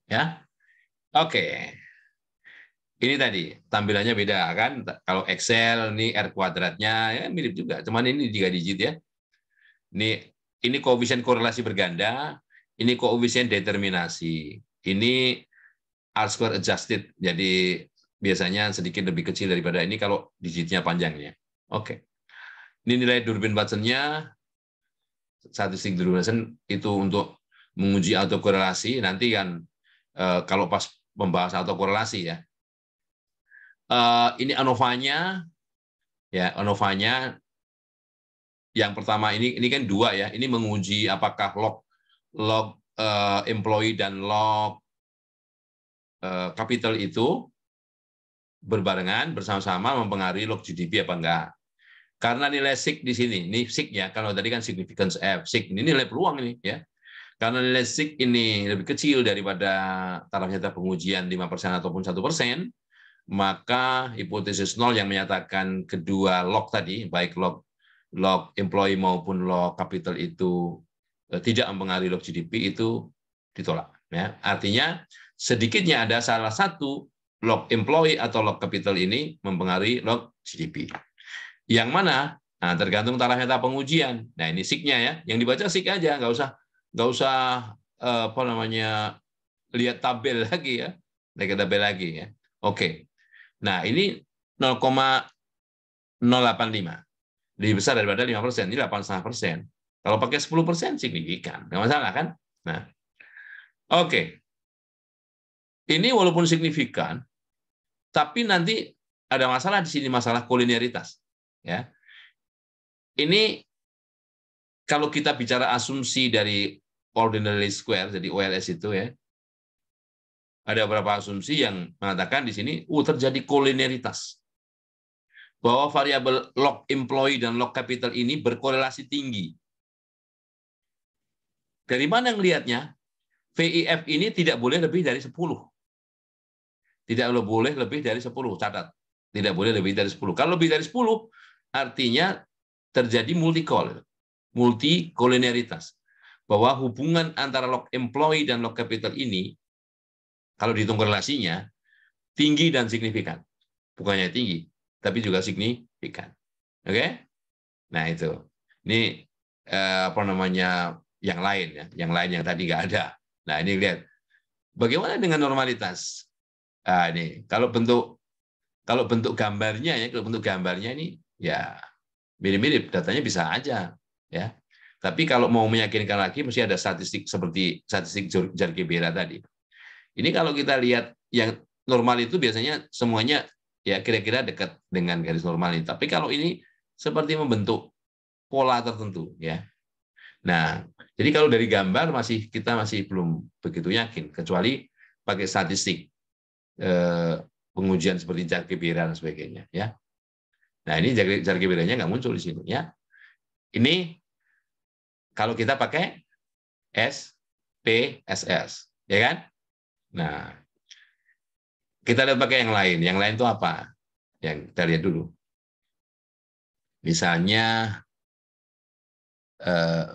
Ya. Oke. Ini tadi tampilannya beda kan. Kalau Excel ini R kuadratnya ya mirip juga, cuman ini 3 digit ya. Ini koefisien korelasi berganda, ini koefisien determinasi. Ini R-square adjusted. Jadi biasanya sedikit lebih kecil daripada ini kalau digitnya panjangnya. Oke. Ini nilai Durbin-Watsonnya, statistik Durbin-Watson itu untuk menguji autokorelasi. Nanti kan kalau pas membahas autokorelasi ya. Ini ANOVA-nya, ya ANOVA-nya yang pertama ini kan 2 ya. Ini menguji apakah log employee dan log capital itu berbarengan bersama-sama mempengaruhi log GDP apa enggak. Karena nilai SIG di sini, ini SIG ya, kalau tadi kan significance F, SIG ini nilai peluang ini ya. Karena nilai SIG ini lebih kecil daripada taraf nyata pengujian 5% ataupun 1%, maka hipotesis nol yang menyatakan kedua log tadi, baik log employee maupun log capital itu tidak mempengaruhi log GDP itu ditolak. Ya. Artinya sedikitnya ada salah satu log employee atau log capital ini mempengaruhi log GDP. Yang mana? Nah, tergantung taraf nyata pengujian. Nah, ini SIG-nya ya. Yang dibaca SIG aja, nggak usah apa namanya lihat tabel lagi ya. Lihat tabel lagi ya. Oke. Nah, ini 0,085. Lebih besar daripada 5%. Ini 8,5%. Kalau pakai 10% signifikan. Nggak masalah kan? Nah, oke. Ini walaupun signifikan, tapi nanti ada masalah di sini, masalah kolinearitas. Ya. Ini kalau kita bicara asumsi dari ordinary square, jadi OLS itu ya, ada beberapa asumsi yang mengatakan di sini terjadi kolinearitas. bahwa variabel log employee dan log capital ini berkorelasi tinggi. Dari mana ngelihatnya? VIF ini tidak boleh lebih dari 10. Tidak boleh lebih dari 10, catat. Tidak boleh lebih dari 10. Kalau lebih dari 10, artinya terjadi multikolinialitas. Bahwa hubungan antara log employee dan log capital ini, kalau dihitung korelasinya, tinggi dan signifikan. Bukannya tinggi, tapi juga signifikan. Oke? Nah, itu. Ini apa namanya yang lain ya, yang lain yang tadi nggak ada. Nah, ini lihat. Bagaimana dengan normalitas? Nah, ini kalau bentuk gambarnya ya, kalau bentuk gambarnya ini ya mirip-mirip, datanya bisa aja ya. Tapi kalau mau meyakinkan lagi mesti ada statistik seperti statistik Jarkebera tadi. Ini kalau kita lihat yang normal itu biasanya semuanya ya kira-kira dekat dengan garis normal ini. Tapi kalau ini seperti membentuk pola tertentu ya. Nah, jadi kalau dari gambar kita masih belum begitu yakin kecuali pakai statistik pengujian seperti Jarkebera dan sebagainya ya. Nah, ini Jarkeberanya nggak muncul di sini ya. Ini kalau kita pakai SPSS, ya kan? Nah, kita lihat pakai yang lain. Yang lain itu apa? Yang kita lihat dulu. Misalnya,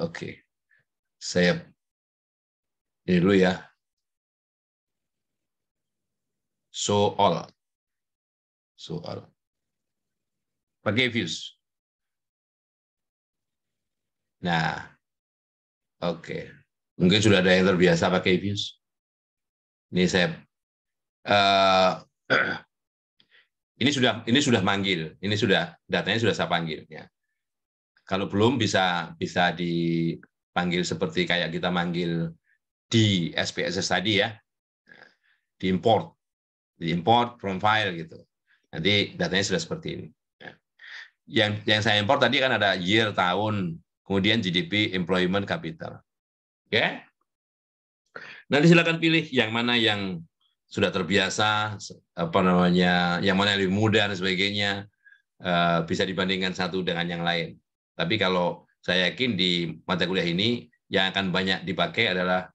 oke, saya ini dulu ya. Show all. Pakai views. Nah, oke. Mungkin sudah ada yang terbiasa pakai views. Ini saya ini sudah manggil, ini sudah datanya sudah saya panggil ya. Kalau belum bisa dipanggil seperti kayak kita manggil di SPSS tadi ya, diimport from file gitu. Nanti datanya sudah seperti ini. Yang saya import tadi kan ada year tahun, kemudian GDP, employment, capital. Oke? Nanti silakan pilih yang mana yang sudah terbiasa, apa namanya, yang mana yang lebih mudah dan sebagainya, bisa dibandingkan satu dengan yang lain. Tapi kalau saya yakin di mata kuliah ini yang akan banyak dipakai adalah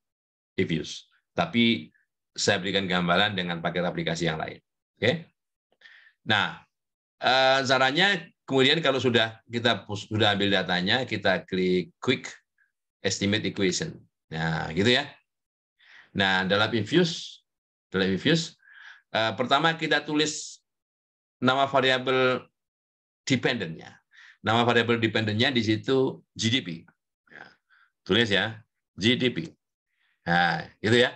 reviews. Tapi saya berikan gambaran dengan paket aplikasi yang lain. Oke? Nah, caranya kemudian kalau kita sudah ambil datanya, kita klik quick estimate equation. Nah, gitu ya. Nah, dalam Infuse, pertama kita tulis nama variabel dependent-nya. Nama variabel dependent-nya di situ GDP. Nah, tulis ya, GDP. Nah, gitu ya.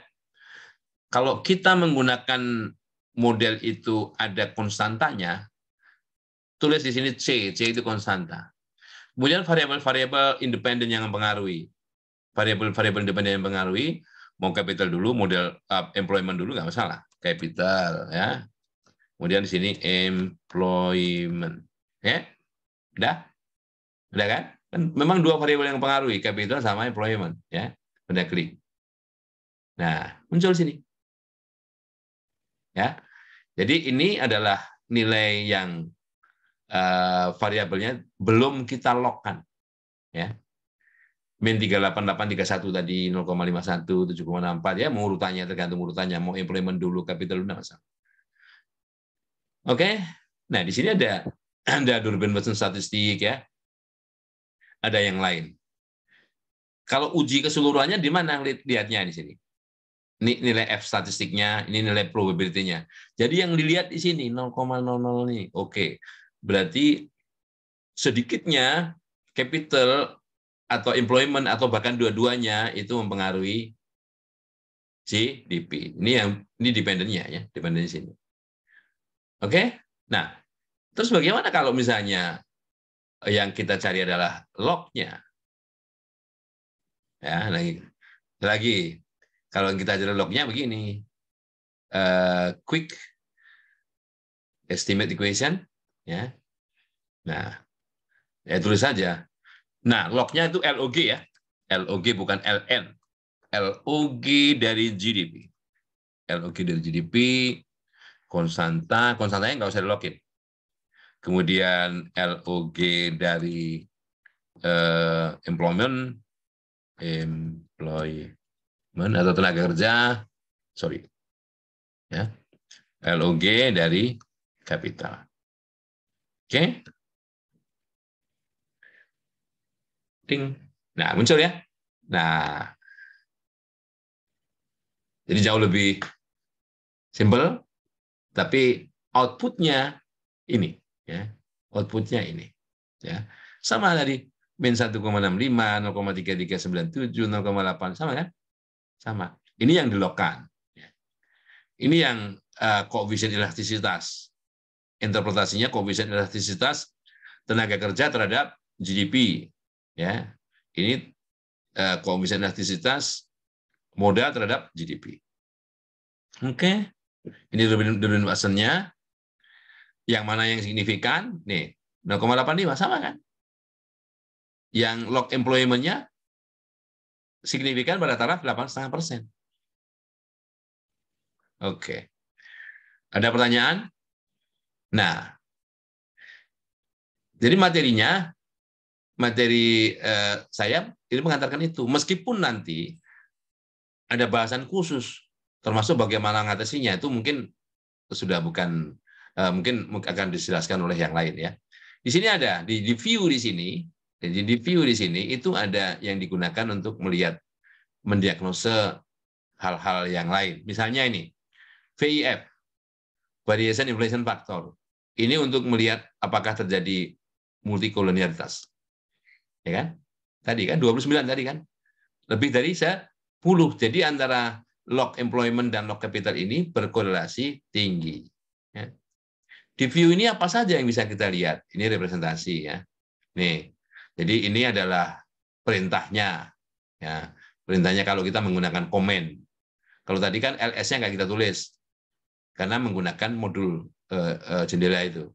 Kalau kita menggunakan model itu ada konstantanya, tulis di sini C itu konstanta. Kemudian variabel-variabel independen yang mempengaruhi. Variabel-variabel independen yang mempengaruhi, mau capital dulu, model employment dulu nggak masalah. Capital ya. Kemudian di sini employment. Ya. Udah kan? Kan memang dua variabel yang mempengaruhi, capital sama employment ya. Udah klik. Nah, muncul sini. Ya. Jadi ini adalah nilai yang variabelnya belum kita lockkan ya. Min 38831 tadi 0,51 7,64 ya, mau urutannya tergantung urutannya, mau employment dulu capital dulu masalah. Oke. Nah, di sini ada Durbin Watson statistik ya. Ada yang lain. Kalau uji keseluruhannya di mana lihatnya di sini? Ini nilai F statistiknya, ini nilai probability-nya. Jadi yang dilihat di sini 0,00 nih. Oke. Berarti sedikitnya capital atau employment atau bahkan dua-duanya itu mempengaruhi GDP. Ini dependennya ya, dependen di sini. Oke? Nah, terus bagaimana kalau misalnya yang kita cari adalah log-nya? Ya, lagi kalau kita cari log-nya begini. Quick estimate equation ya. Nah, ya tulis saja. Nah, log-nya itu LOG ya. LOG bukan LN. LOG dari GDP. LOG dari GDP, konstantanya nggak usah di-login. kemudian LOG dari employment atau tenaga kerja, sorry, ya, LOG dari capital. Oke, ting. Nah, muncul ya. Nah, jadi jauh lebih simple, tapi outputnya ini, ya, outputnya ini, ya, sama tadi min 1,65, 0,3397, 0,8 sama kan? Sama. Ini yang dilockkan. Ini yang koefisien elastisitas. Interpretasinya koefisien elastisitas tenaga kerja terhadap GDP. Ya, ini koefisien elastisitas modal terhadap GDP. Oke, ini Durbin Watsonnya. Yang mana yang signifikan? Nih, 0,85 sama kan? Yang log employment-nya signifikan pada taraf 8,5%. Oke. Ada pertanyaan? Nah, jadi materi saya ini mengantarkan itu. Meskipun nanti ada bahasan khusus, termasuk bagaimana mengatasinya, itu mungkin sudah bukan, mungkin akan dijelaskan oleh yang lain ya. Di sini ada, di view di sini, jadi di view di sini itu ada yang digunakan untuk melihat, mendiagnose hal-hal yang lain. Misalnya ini, VIF, Variation Inflation Factor. Ini untuk melihat apakah terjadi multikolonialitas. Ya kan? Tadi kan 29 tadi kan? Lebih dari 10. Jadi antara log employment dan log capital ini berkorelasi tinggi. Ya. Di view ini apa saja yang bisa kita lihat? Ini representasi ya. Nih. Jadi ini adalah perintahnya. Ya. Perintahnya kalau kita menggunakan komen. Kalau tadi kan LS-nya nggak kita tulis karena menggunakan modul jendela itu.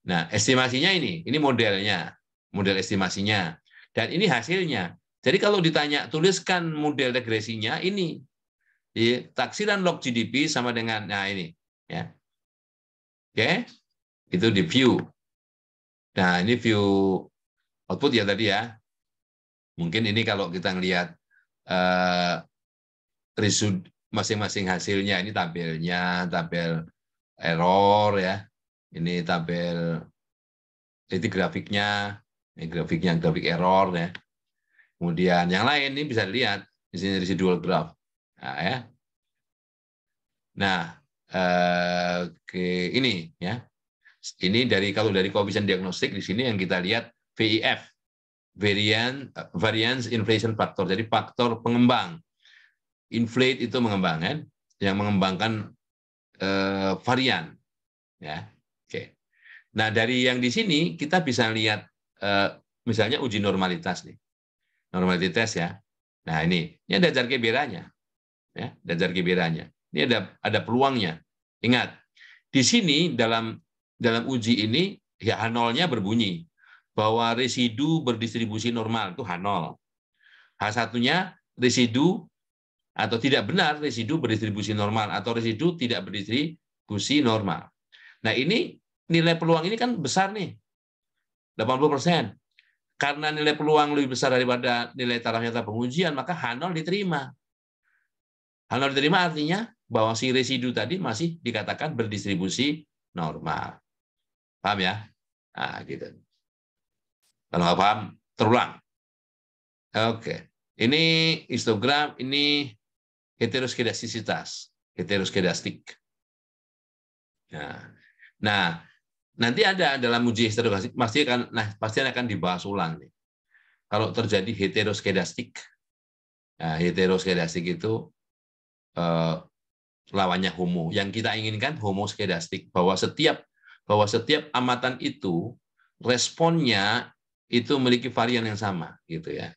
Nah, estimasinya ini modelnya, model estimasinya, dan ini hasilnya. Jadi kalau ditanya tuliskan model regresinya ini, taksiran log GDP sama dengan, nah ini, ya, oke, itu di view. Nah ini view output ya tadi ya. Mungkin ini kalau kita ngelihat result masing-masing hasilnya, ini tabelnya, tabel error ya, ini tabel, ini grafiknya, grafik error ya. Kemudian yang lain ini bisa dilihat di sini residual graph. Nah, ya. Nah, ini ya. Ini kalau dari koefisien diagnostik di sini yang kita lihat VIF, variance inflation factor. Jadi faktor pengembang. Inflate itu mengembang kan, yang mengembangkan varian ya. Oke. Nah, dari yang di sini kita bisa lihat misalnya uji normalitas nih. Normalitas ya. Nah, ini ada Jarque-Beranya. Ya, ada Jarque-Beranya. Ini ada peluangnya. Ingat, di sini dalam uji ini ya H0-nya berbunyi bahwa residu berdistribusi normal itu H0. H1-nya residu atau tidak benar residu berdistribusi normal atau residu tidak berdistribusi normal. Nah, ini nilai peluang ini kan besar nih. 80%. Karena nilai peluang lebih besar daripada nilai taraf nyata pengujian, maka H0 diterima. H0 diterima artinya bahwa si residu tadi masih dikatakan berdistribusi normal. Paham ya? Nah, gitu. Kalau nggak paham, terulang. Oke. Ini histogram, ini heteroskedastisitas. Heteroskedastik. Nah, nanti ada dalam uji heteroskedastik, pasti akan dibahas ulang nih. Kalau terjadi heteroskedastik, nah, heteroskedastik itu lawannya homo. Yang kita inginkan homoskedastik, bahwa setiap amatan itu responnya itu memiliki varian yang sama, gitu ya.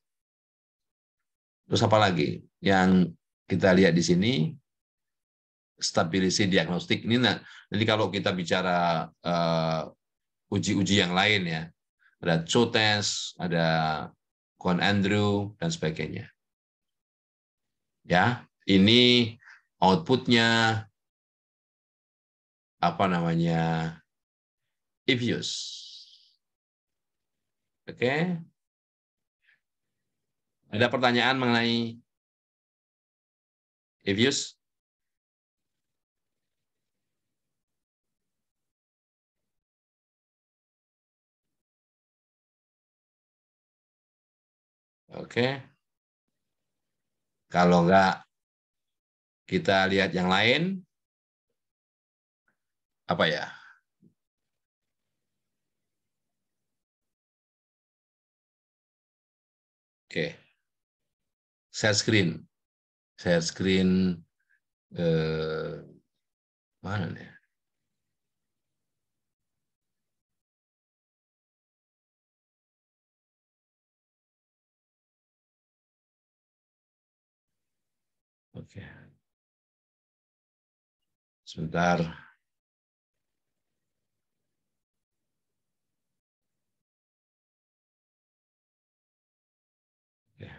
Terus apa lagi yang kita lihat di sini? Stability diagnostik ini. Nah, jadi kalau kita bicara uji-uji yang lain ya, ada CHO-test, ada Cohen Andrew dan sebagainya. Ya, ini outputnya apa namanya? if use. Oke. Ada pertanyaan mengenai if use? Oke. Kalau enggak, kita lihat yang lain. Apa ya? Oke. Share screen. Share screen. Mana nih? Oke. Sebentar. Oke.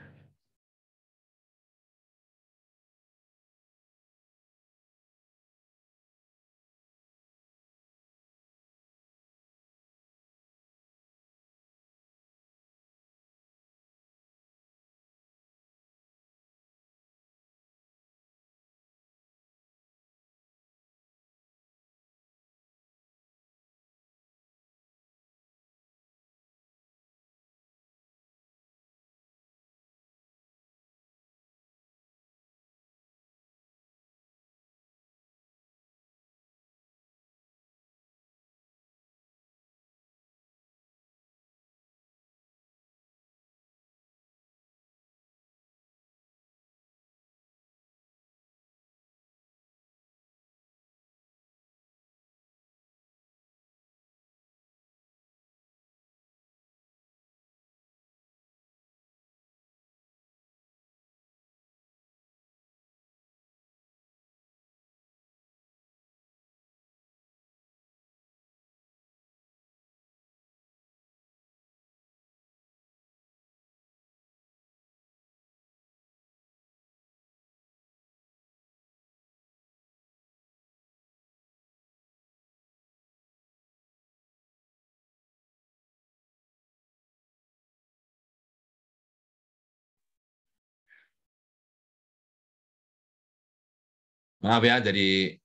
Maaf ya, jadi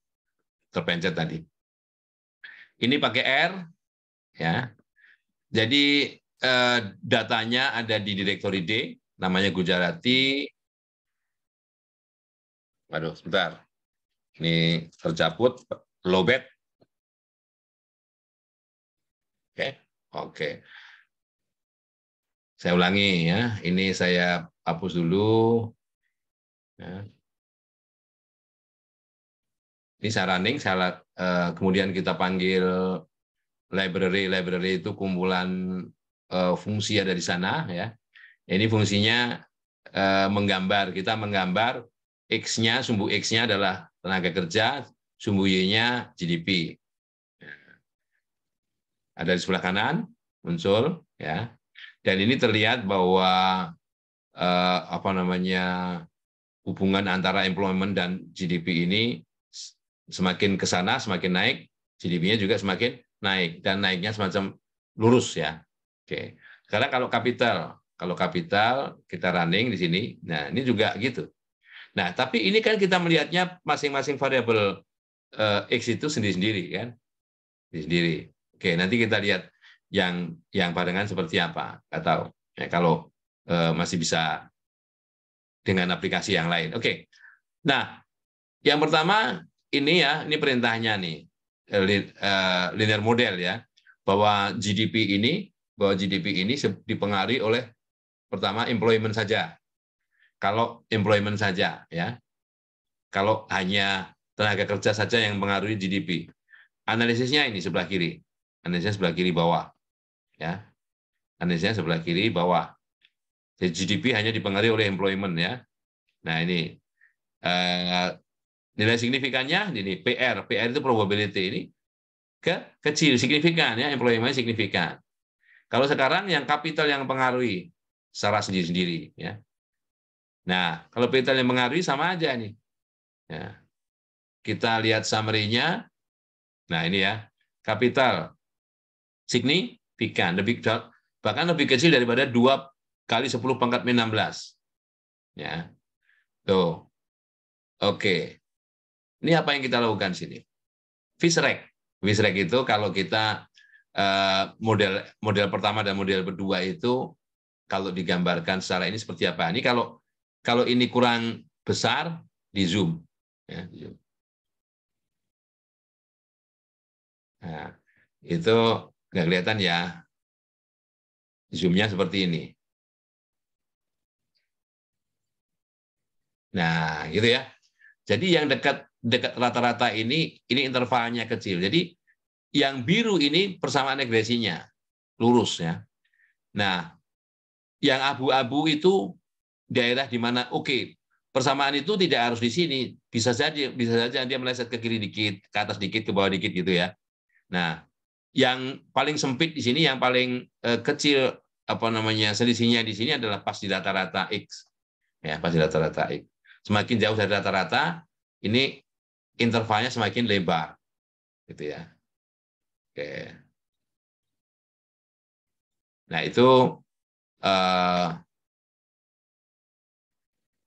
terpencet tadi. Ini pakai R, ya. Jadi datanya ada di directory D, namanya Gujarati. Waduh, sebentar. Ini tercabut, lowbat. Oke, oke. Saya ulangi ya. Ini saya hapus dulu. Ya. Ini saya running, kemudian kita panggil library. Library itu kumpulan fungsi ada di sana, ya. Ini fungsinya menggambar. Kita menggambar X-nya, sumbu X-nya adalah tenaga kerja, sumbu Y-nya GDP. Ada di sebelah kanan, muncul, ya. Dan ini terlihat bahwa hubungan antara employment dan GDP ini semakin ke sana, semakin naik, GDP-nya juga semakin naik, dan naiknya semacam lurus, ya. Oke. Karena kalau kapital kita running di sini, nah ini juga gitu. Nah, tapi ini kan kita melihatnya masing-masing variabel X itu sendiri-sendiri, kan? Sendiri. Oke, nanti kita lihat yang barengan seperti apa. Nggak tahu. Ya, kalau masih bisa dengan aplikasi yang lain. Oke. Nah, yang pertama ini perintahnya nih, linear model, ya, bahwa GDP ini dipengaruhi oleh pertama employment saja. Kalau employment saja, ya, kalau hanya tenaga kerja saja yang mempengaruhi GDP. Analisisnya ini sebelah kiri, analisisnya sebelah kiri bawah, ya, analisisnya sebelah kiri bawah. Jadi GDP hanya dipengaruhi oleh employment, ya. Nah ini nilai signifikannya ini PR itu probability, ini kecil, signifikan, ya, employment signifikan. Kalau sekarang yang kapital yang mempengaruhi secara sendiri-sendiri, ya. Nah, kalau kapital yang mempengaruhi sama aja nih. Ya. Kita lihat summary-nya. Nah, ini ya, kapital. signifikan, bahkan lebih kecil daripada 2 kali 10 pangkat min 16. Ya. Tuh. Oke. Ini apa yang kita lakukan sini? Visrek. Visrek itu kalau kita model pertama dan model kedua itu kalau digambarkan secara ini seperti apa? Ini kalau ini kurang besar di zoom. Ya, di zoom. Nah, itu nggak kelihatan ya. Zoom-nya seperti ini. Nah, gitu ya. Jadi yang dekat rata-rata ini intervalnya kecil. Jadi yang biru ini persamaan regresinya lurus ya. Nah, yang abu-abu itu daerah di mana persamaan itu tidak harus di sini, bisa saja dia meleset ke kiri dikit, ke atas dikit, ke bawah dikit gitu ya. Nah, yang paling sempit di sini, yang paling kecil selisihnya di sini adalah pas di rata-rata X. Ya, pas di rata-rata X. Semakin jauh dari rata-rata, ini intervalnya semakin lebar. Gitu ya. Oke. Nah, itu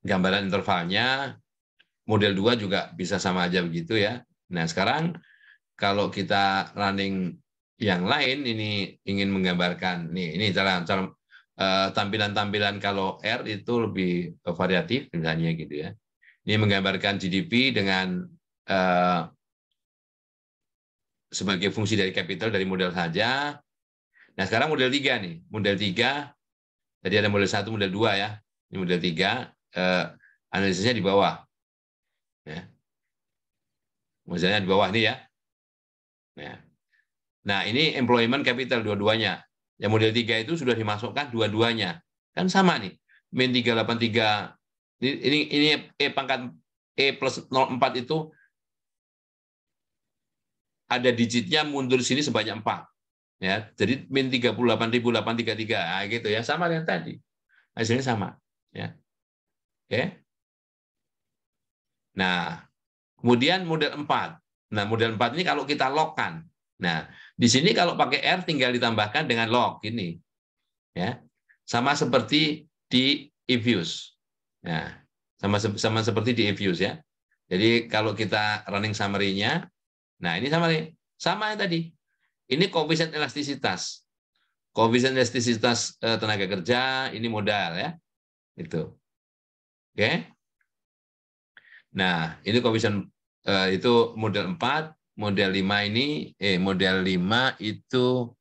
gambaran intervalnya. Model 2 juga bisa sama aja begitu ya. Nah, sekarang kalau kita running yang lain, ini ingin menggambarkan, ini cara tampilan-tampilan kalau R itu lebih variatif, misalnya gitu ya. Ini menggambarkan GDP dengan sebagai fungsi dari capital dari model saja. Nah, sekarang model 3 nih. Model 3, tadi ada model 1, model 2 ya. Ini model 3, analisisnya di bawah. Ya. Misalnya di bawah nih ya. Nah, ini employment capital dua-duanya. Yang model 3 itu sudah dimasukkan dua-duanya. Kan sama nih. Min 383. Ini E pangkat E plus 04 itu ada digitnya mundur sini sebanyak 4. Ya, jadi min 38.833. Nah, gitu ya. Sama dengan tadi. Hasilnya sama. Ya. Oke. Nah, kemudian model 4. Nah, model 4 ini kalau kita lock-kan. Nah, di sini kalau pakai R tinggal ditambahkan dengan lock ini. Ya. Sama seperti di eViews. Nah, sama seperti di eViews ya. Jadi kalau kita running summary-nya, nah ini sama yang tadi. Ini koefisien elastisitas. Koefisien elastisitas tenaga kerja, ini modal ya. Itu. Oke. Nah, ini koefisien itu model 4, model 5 ini model 5 itu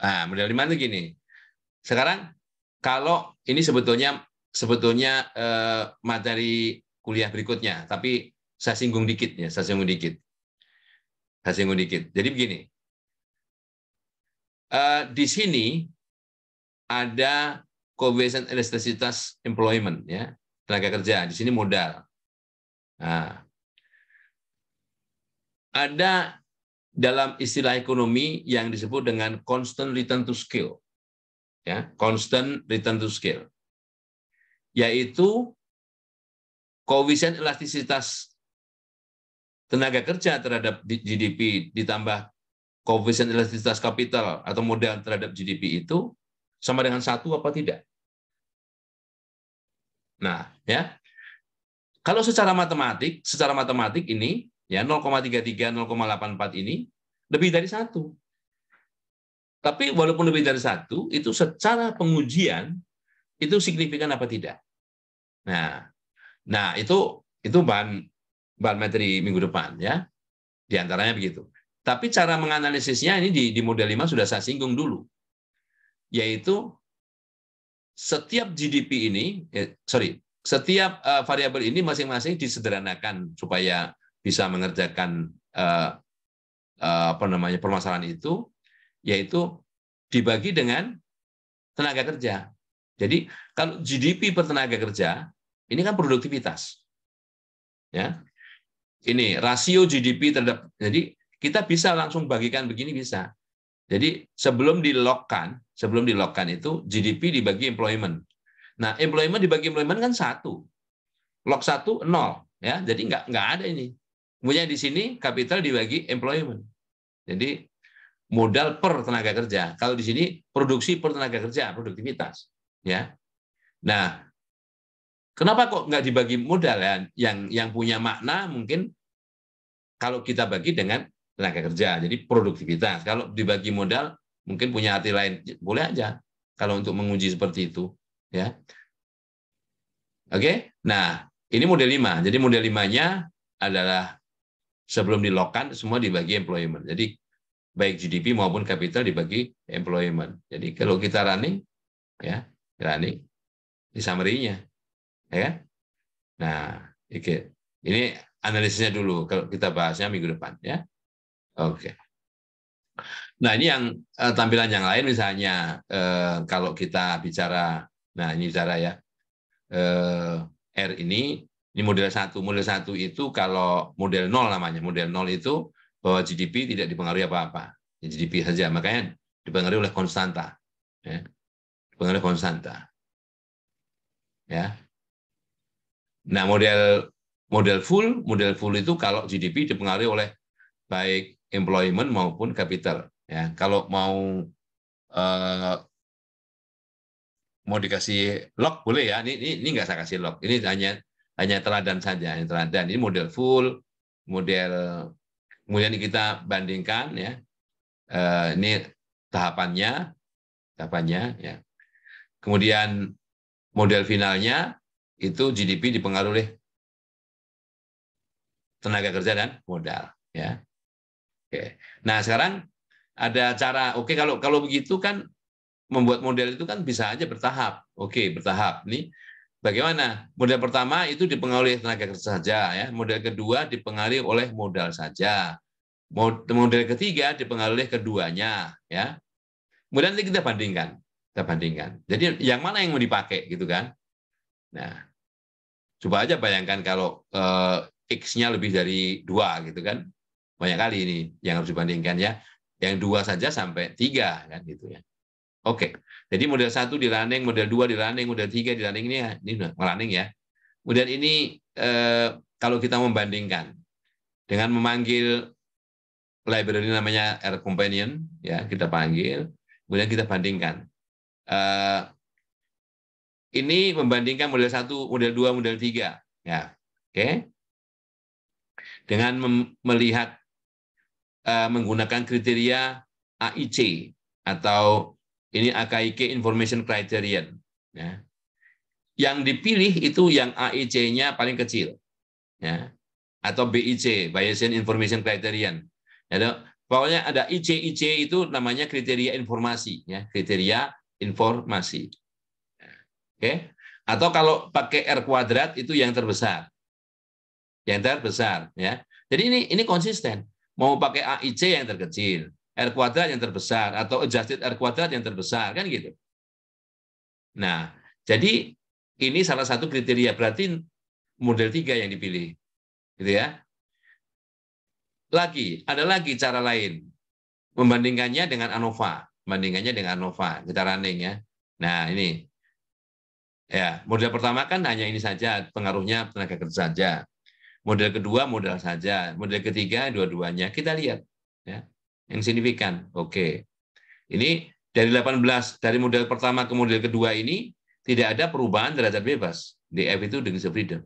model 5 itu gini. Sekarang kalau ini sebetulnya materi kuliah berikutnya, tapi saya singgung dikit ya, saya singgung dikit. Jadi begini, di sini ada koefisien elastisitas employment ya, tenaga kerja. Di sini modal. Nah, ada dalam istilah ekonomi yang disebut dengan constant return to scale. Ya, constant return to scale. Yaitu koefisien elastisitas tenaga kerja terhadap GDP ditambah koefisien elastisitas kapital atau modal terhadap GDP itu sama dengan 1 apa tidak? Nah, ya. Kalau secara matematik ini ya 0,33 0,84 ini lebih dari 1. Tapi walaupun lebih dari 1, itu secara pengujian itu signifikan apa tidak? Nah, itu bahan materi minggu depan ya. Di antaranya begitu. Tapi cara menganalisisnya ini di model 5 sudah saya singgung dulu. Yaitu setiap GDP ini setiap variabel ini masing-masing disederhanakan supaya bisa mengerjakan permasalahan itu, yaitu dibagi dengan tenaga kerja. Jadi kalau GDP per tenaga kerja ini kan produktivitas. Ya. Ini rasio GDP terhadap, jadi kita bisa langsung bagikan begini bisa. Jadi sebelum di-lock-kan itu GDP dibagi employment. Nah, employment dibagi employment kan 1. Lock 1 0 ya. Jadi nggak ada ini. Kemudian di sini capital dibagi employment. Jadi modal per tenaga kerja. Kalau di sini produksi per tenaga kerja, produktivitas. Ya. Nah, kenapa kok nggak dibagi modal ya? Yang punya makna mungkin kalau kita bagi dengan tenaga kerja, jadi produktivitas. Kalau dibagi modal mungkin punya arti lain, boleh aja. Kalau untuk menguji seperti itu, ya. Oke. Nah, ini model 5. Jadi model 5-nya adalah sebelum di-lock-kan semua dibagi employment. Jadi baik GDP maupun capital dibagi employment. Jadi kalau kita running, ya running di summary-nya, ya. Nah, oke. Ini analisisnya dulu. Kalau kita bahasnya minggu depan, ya. Oke. Nah, ini yang tampilan yang lain misalnya kalau kita bicara, nah ini bicara ya R ini model 1. Model 1 itu kalau model 0 namanya. Model 0 itu bahwa GDP tidak dipengaruhi apa-apa. GDP saja, makanya dipengaruhi oleh konstanta. Ya. Dipengaruhi konstanta. Ya. Nah, model full itu kalau GDP dipengaruhi oleh baik employment maupun capital. Ya, kalau mau dikasih lock boleh ya. Ini nggak saya kasih lock. Ini hanya teladan saja. Ini teladan. Ini model full, model kemudian kita bandingkan ya. Ini tahapannya ya. Kemudian model finalnya itu GDP dipengaruhi oleh tenaga kerja dan modal ya. Oke. Nah, sekarang ada cara kalau begitu kan membuat model itu kan bisa aja bertahap. Oke, bertahap. Nih bagaimana? Model pertama itu dipengaruhi tenaga kerja saja ya. Model kedua dipengaruhi oleh modal saja. Model ketiga dipengaruhi keduanya ya. Kemudian nanti kita bandingkan. Jadi yang mana yang mau dipakai gitu kan? Nah, coba aja bayangkan kalau X-nya lebih dari 2 gitu kan. Banyak kali ini yang harus dibandingkan ya. Yang 2 saja sampai 3 kan gitu ya. Oke. Jadi model 1 di running, model 2 di running, model 3 di running ini udah running ya. Kemudian ini kalau kita membandingkan dengan memanggil library namanya R companion ya, kita panggil, kemudian kita bandingkan. Ini membandingkan model 1, model 2, model 3 ya. Oke. Dengan melihat menggunakan kriteria AIC atau ini AKIK Information Criterion. Ya. Yang dipilih itu yang AIC-nya paling kecil, ya. Atau BIC, Bayesian Information Criterion. Ya, pokoknya ada IC itu namanya kriteria informasi, ya, kriteria informasi. Oke. Atau kalau pakai R kuadrat itu yang terbesar, ya. Jadi ini konsisten. Mau pakai AIC yang terkecil, R kuadrat yang terbesar, atau adjusted R kuadrat yang terbesar, kan gitu. Nah, jadi ini salah satu kriteria, berarti model 3 yang dipilih. Gitu ya. Ada lagi cara lain. Membandingkannya dengan ANOVA. Kita running ya. Nah, ini. Ya, model pertama kan hanya ini saja, pengaruhnya tenaga kerja saja. Model kedua modal saja, model ketiga dua-duanya. Kita lihat ya. Yang signifikan. Oke. Ini dari 18 dari model pertama ke model kedua ini tidak ada perubahan derajat bebas. DF itu degrees of freedom.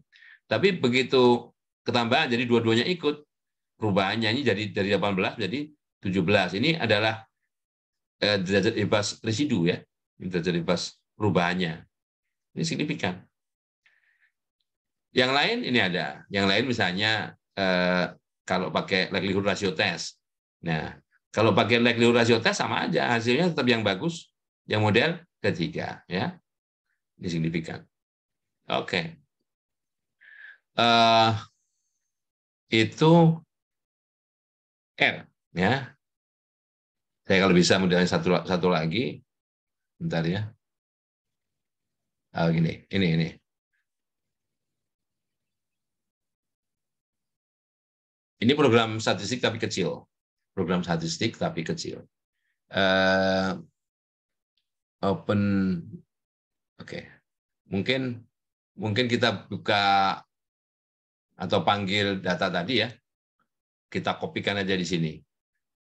Tapi begitu ketambahan jadi dua-duanya ikut, perubahannya ini jadi dari 18 jadi 17. Ini adalah derajat bebas residu ya. Derajat bebas perubahannya. Ini signifikan. Yang lain ini ada. Yang lain misalnya kalau pakai likelihood ratio test. Nah, kalau pakai likelihood ratio test sama aja, hasilnya tetap yang bagus, yang model ketiga ya. Ini signifikan. Oke. Itu R ya. Saya kalau bisa modelnya satu lagi. Bentar ya. Gini, ini. Ini program statistik tapi kecil. Open, oke. Mungkin kita buka atau panggil data tadi ya. Kita kopikan aja di sini.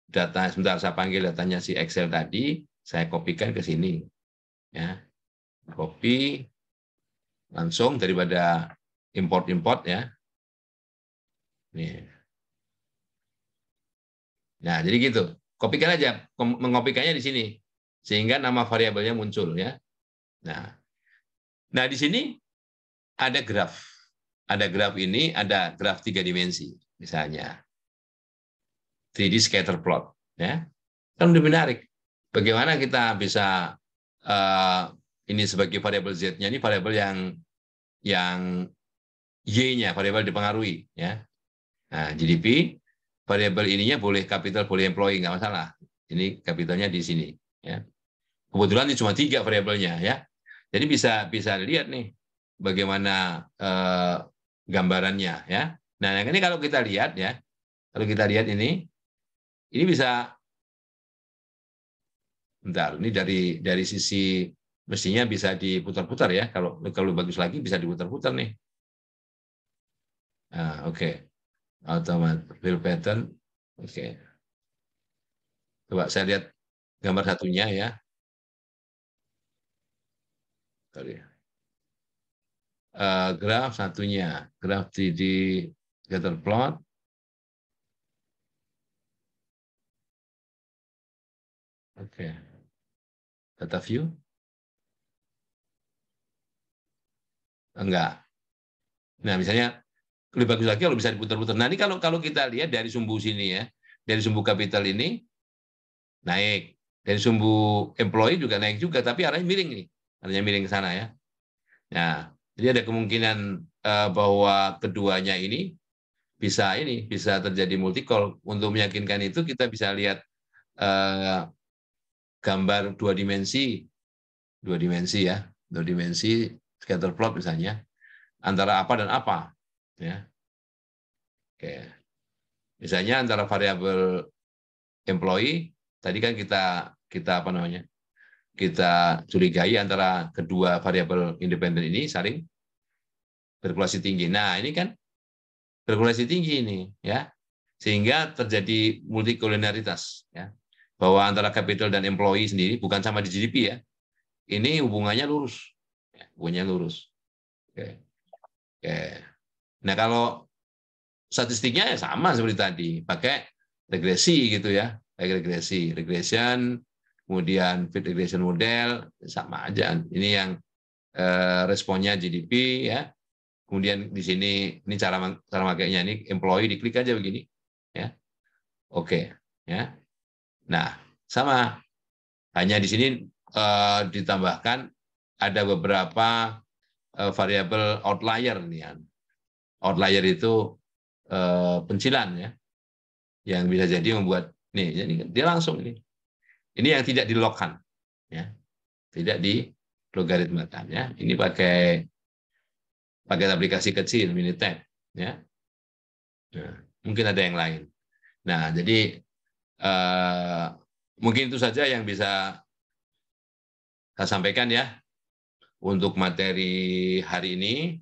data, sebentar saya panggil datanya si Excel tadi, saya kopikan ke sini. Ya, copy langsung daripada import ya. Nih. Nah, jadi gitu. Kopikan aja, mengopikannya di sini sehingga nama variabelnya muncul ya. Nah, di sini ada graf. Ada graf ini, ada graf 3 dimensi misalnya. 3D scatter plot ya. Kan lebih menarik. Bagaimana kita bisa ini sebagai variabel Z-nya ini variabel yang Y-nya, variabel dipengaruhi ya. Nah, GDP variabel ininya boleh capital, boleh employee, nggak masalah. Ini capitalnya di sini ya. Kebetulan ini cuma 3 variabelnya ya. Jadi bisa lihat nih bagaimana gambarannya ya. Nah, yang ini kalau kita lihat ya, kalau kita lihat ini bisa, bentar, ini dari sisi mestinya bisa diputar-putar ya. Kalau bagus lagi bisa diputar-putar nih. Nah, oke. Automatic fill pattern. Oke. Coba saya lihat gambar satunya ya. Graf satunya, graf 3D scatter plot. Oke. Data view. Enggak. Nah, misalnya lebih bagus lagi kalau bisa diputar-putar. Nah, ini kalau kita lihat dari sumbu sini ya, dari sumbu capital ini naik, dari sumbu employee juga naik juga, tapi arahnya miring nih, arahnya miring ke sana ya. Nah, jadi ada kemungkinan bahwa keduanya ini bisa terjadi multi call. Untuk meyakinkan itu kita bisa lihat gambar dua dimensi ya, dua dimensi scatter plot misalnya antara apa dan apa ya. Oke. Misalnya antara variabel employee tadi kan kita apa namanya? Kita curigai antara kedua variabel independen ini saling berkorelasi tinggi. Nah, ini kan berkorelasi tinggi ini ya. Sehingga terjadi multikolonialitas ya. Bahwa antara capital dan employee sendiri bukan sama di GDP ya. Ini hubungannya lurus. Ya, hubungannya lurus. Oke. Oke. Nah, kalau statistiknya ya sama seperti tadi, pakai regresi gitu ya, pakai regression, kemudian fit regression model sama aja. Ini yang responnya GDP ya. Kemudian di sini ini cara makainya ini employee diklik aja begini ya. Oke ya. Nah, sama hanya di sini ditambahkan ada beberapa variabel outlier nih ya. Outlier itu pencilan ya, yang bisa jadi membuat nih, jadi dia langsung ini yang tidak dilogkan ya, tidak di logaritmakan ya. Ini pakai aplikasi kecil Minitab ya. Nah, mungkin ada yang lain. Nah, jadi mungkin itu saja yang bisa saya sampaikan ya untuk materi hari ini.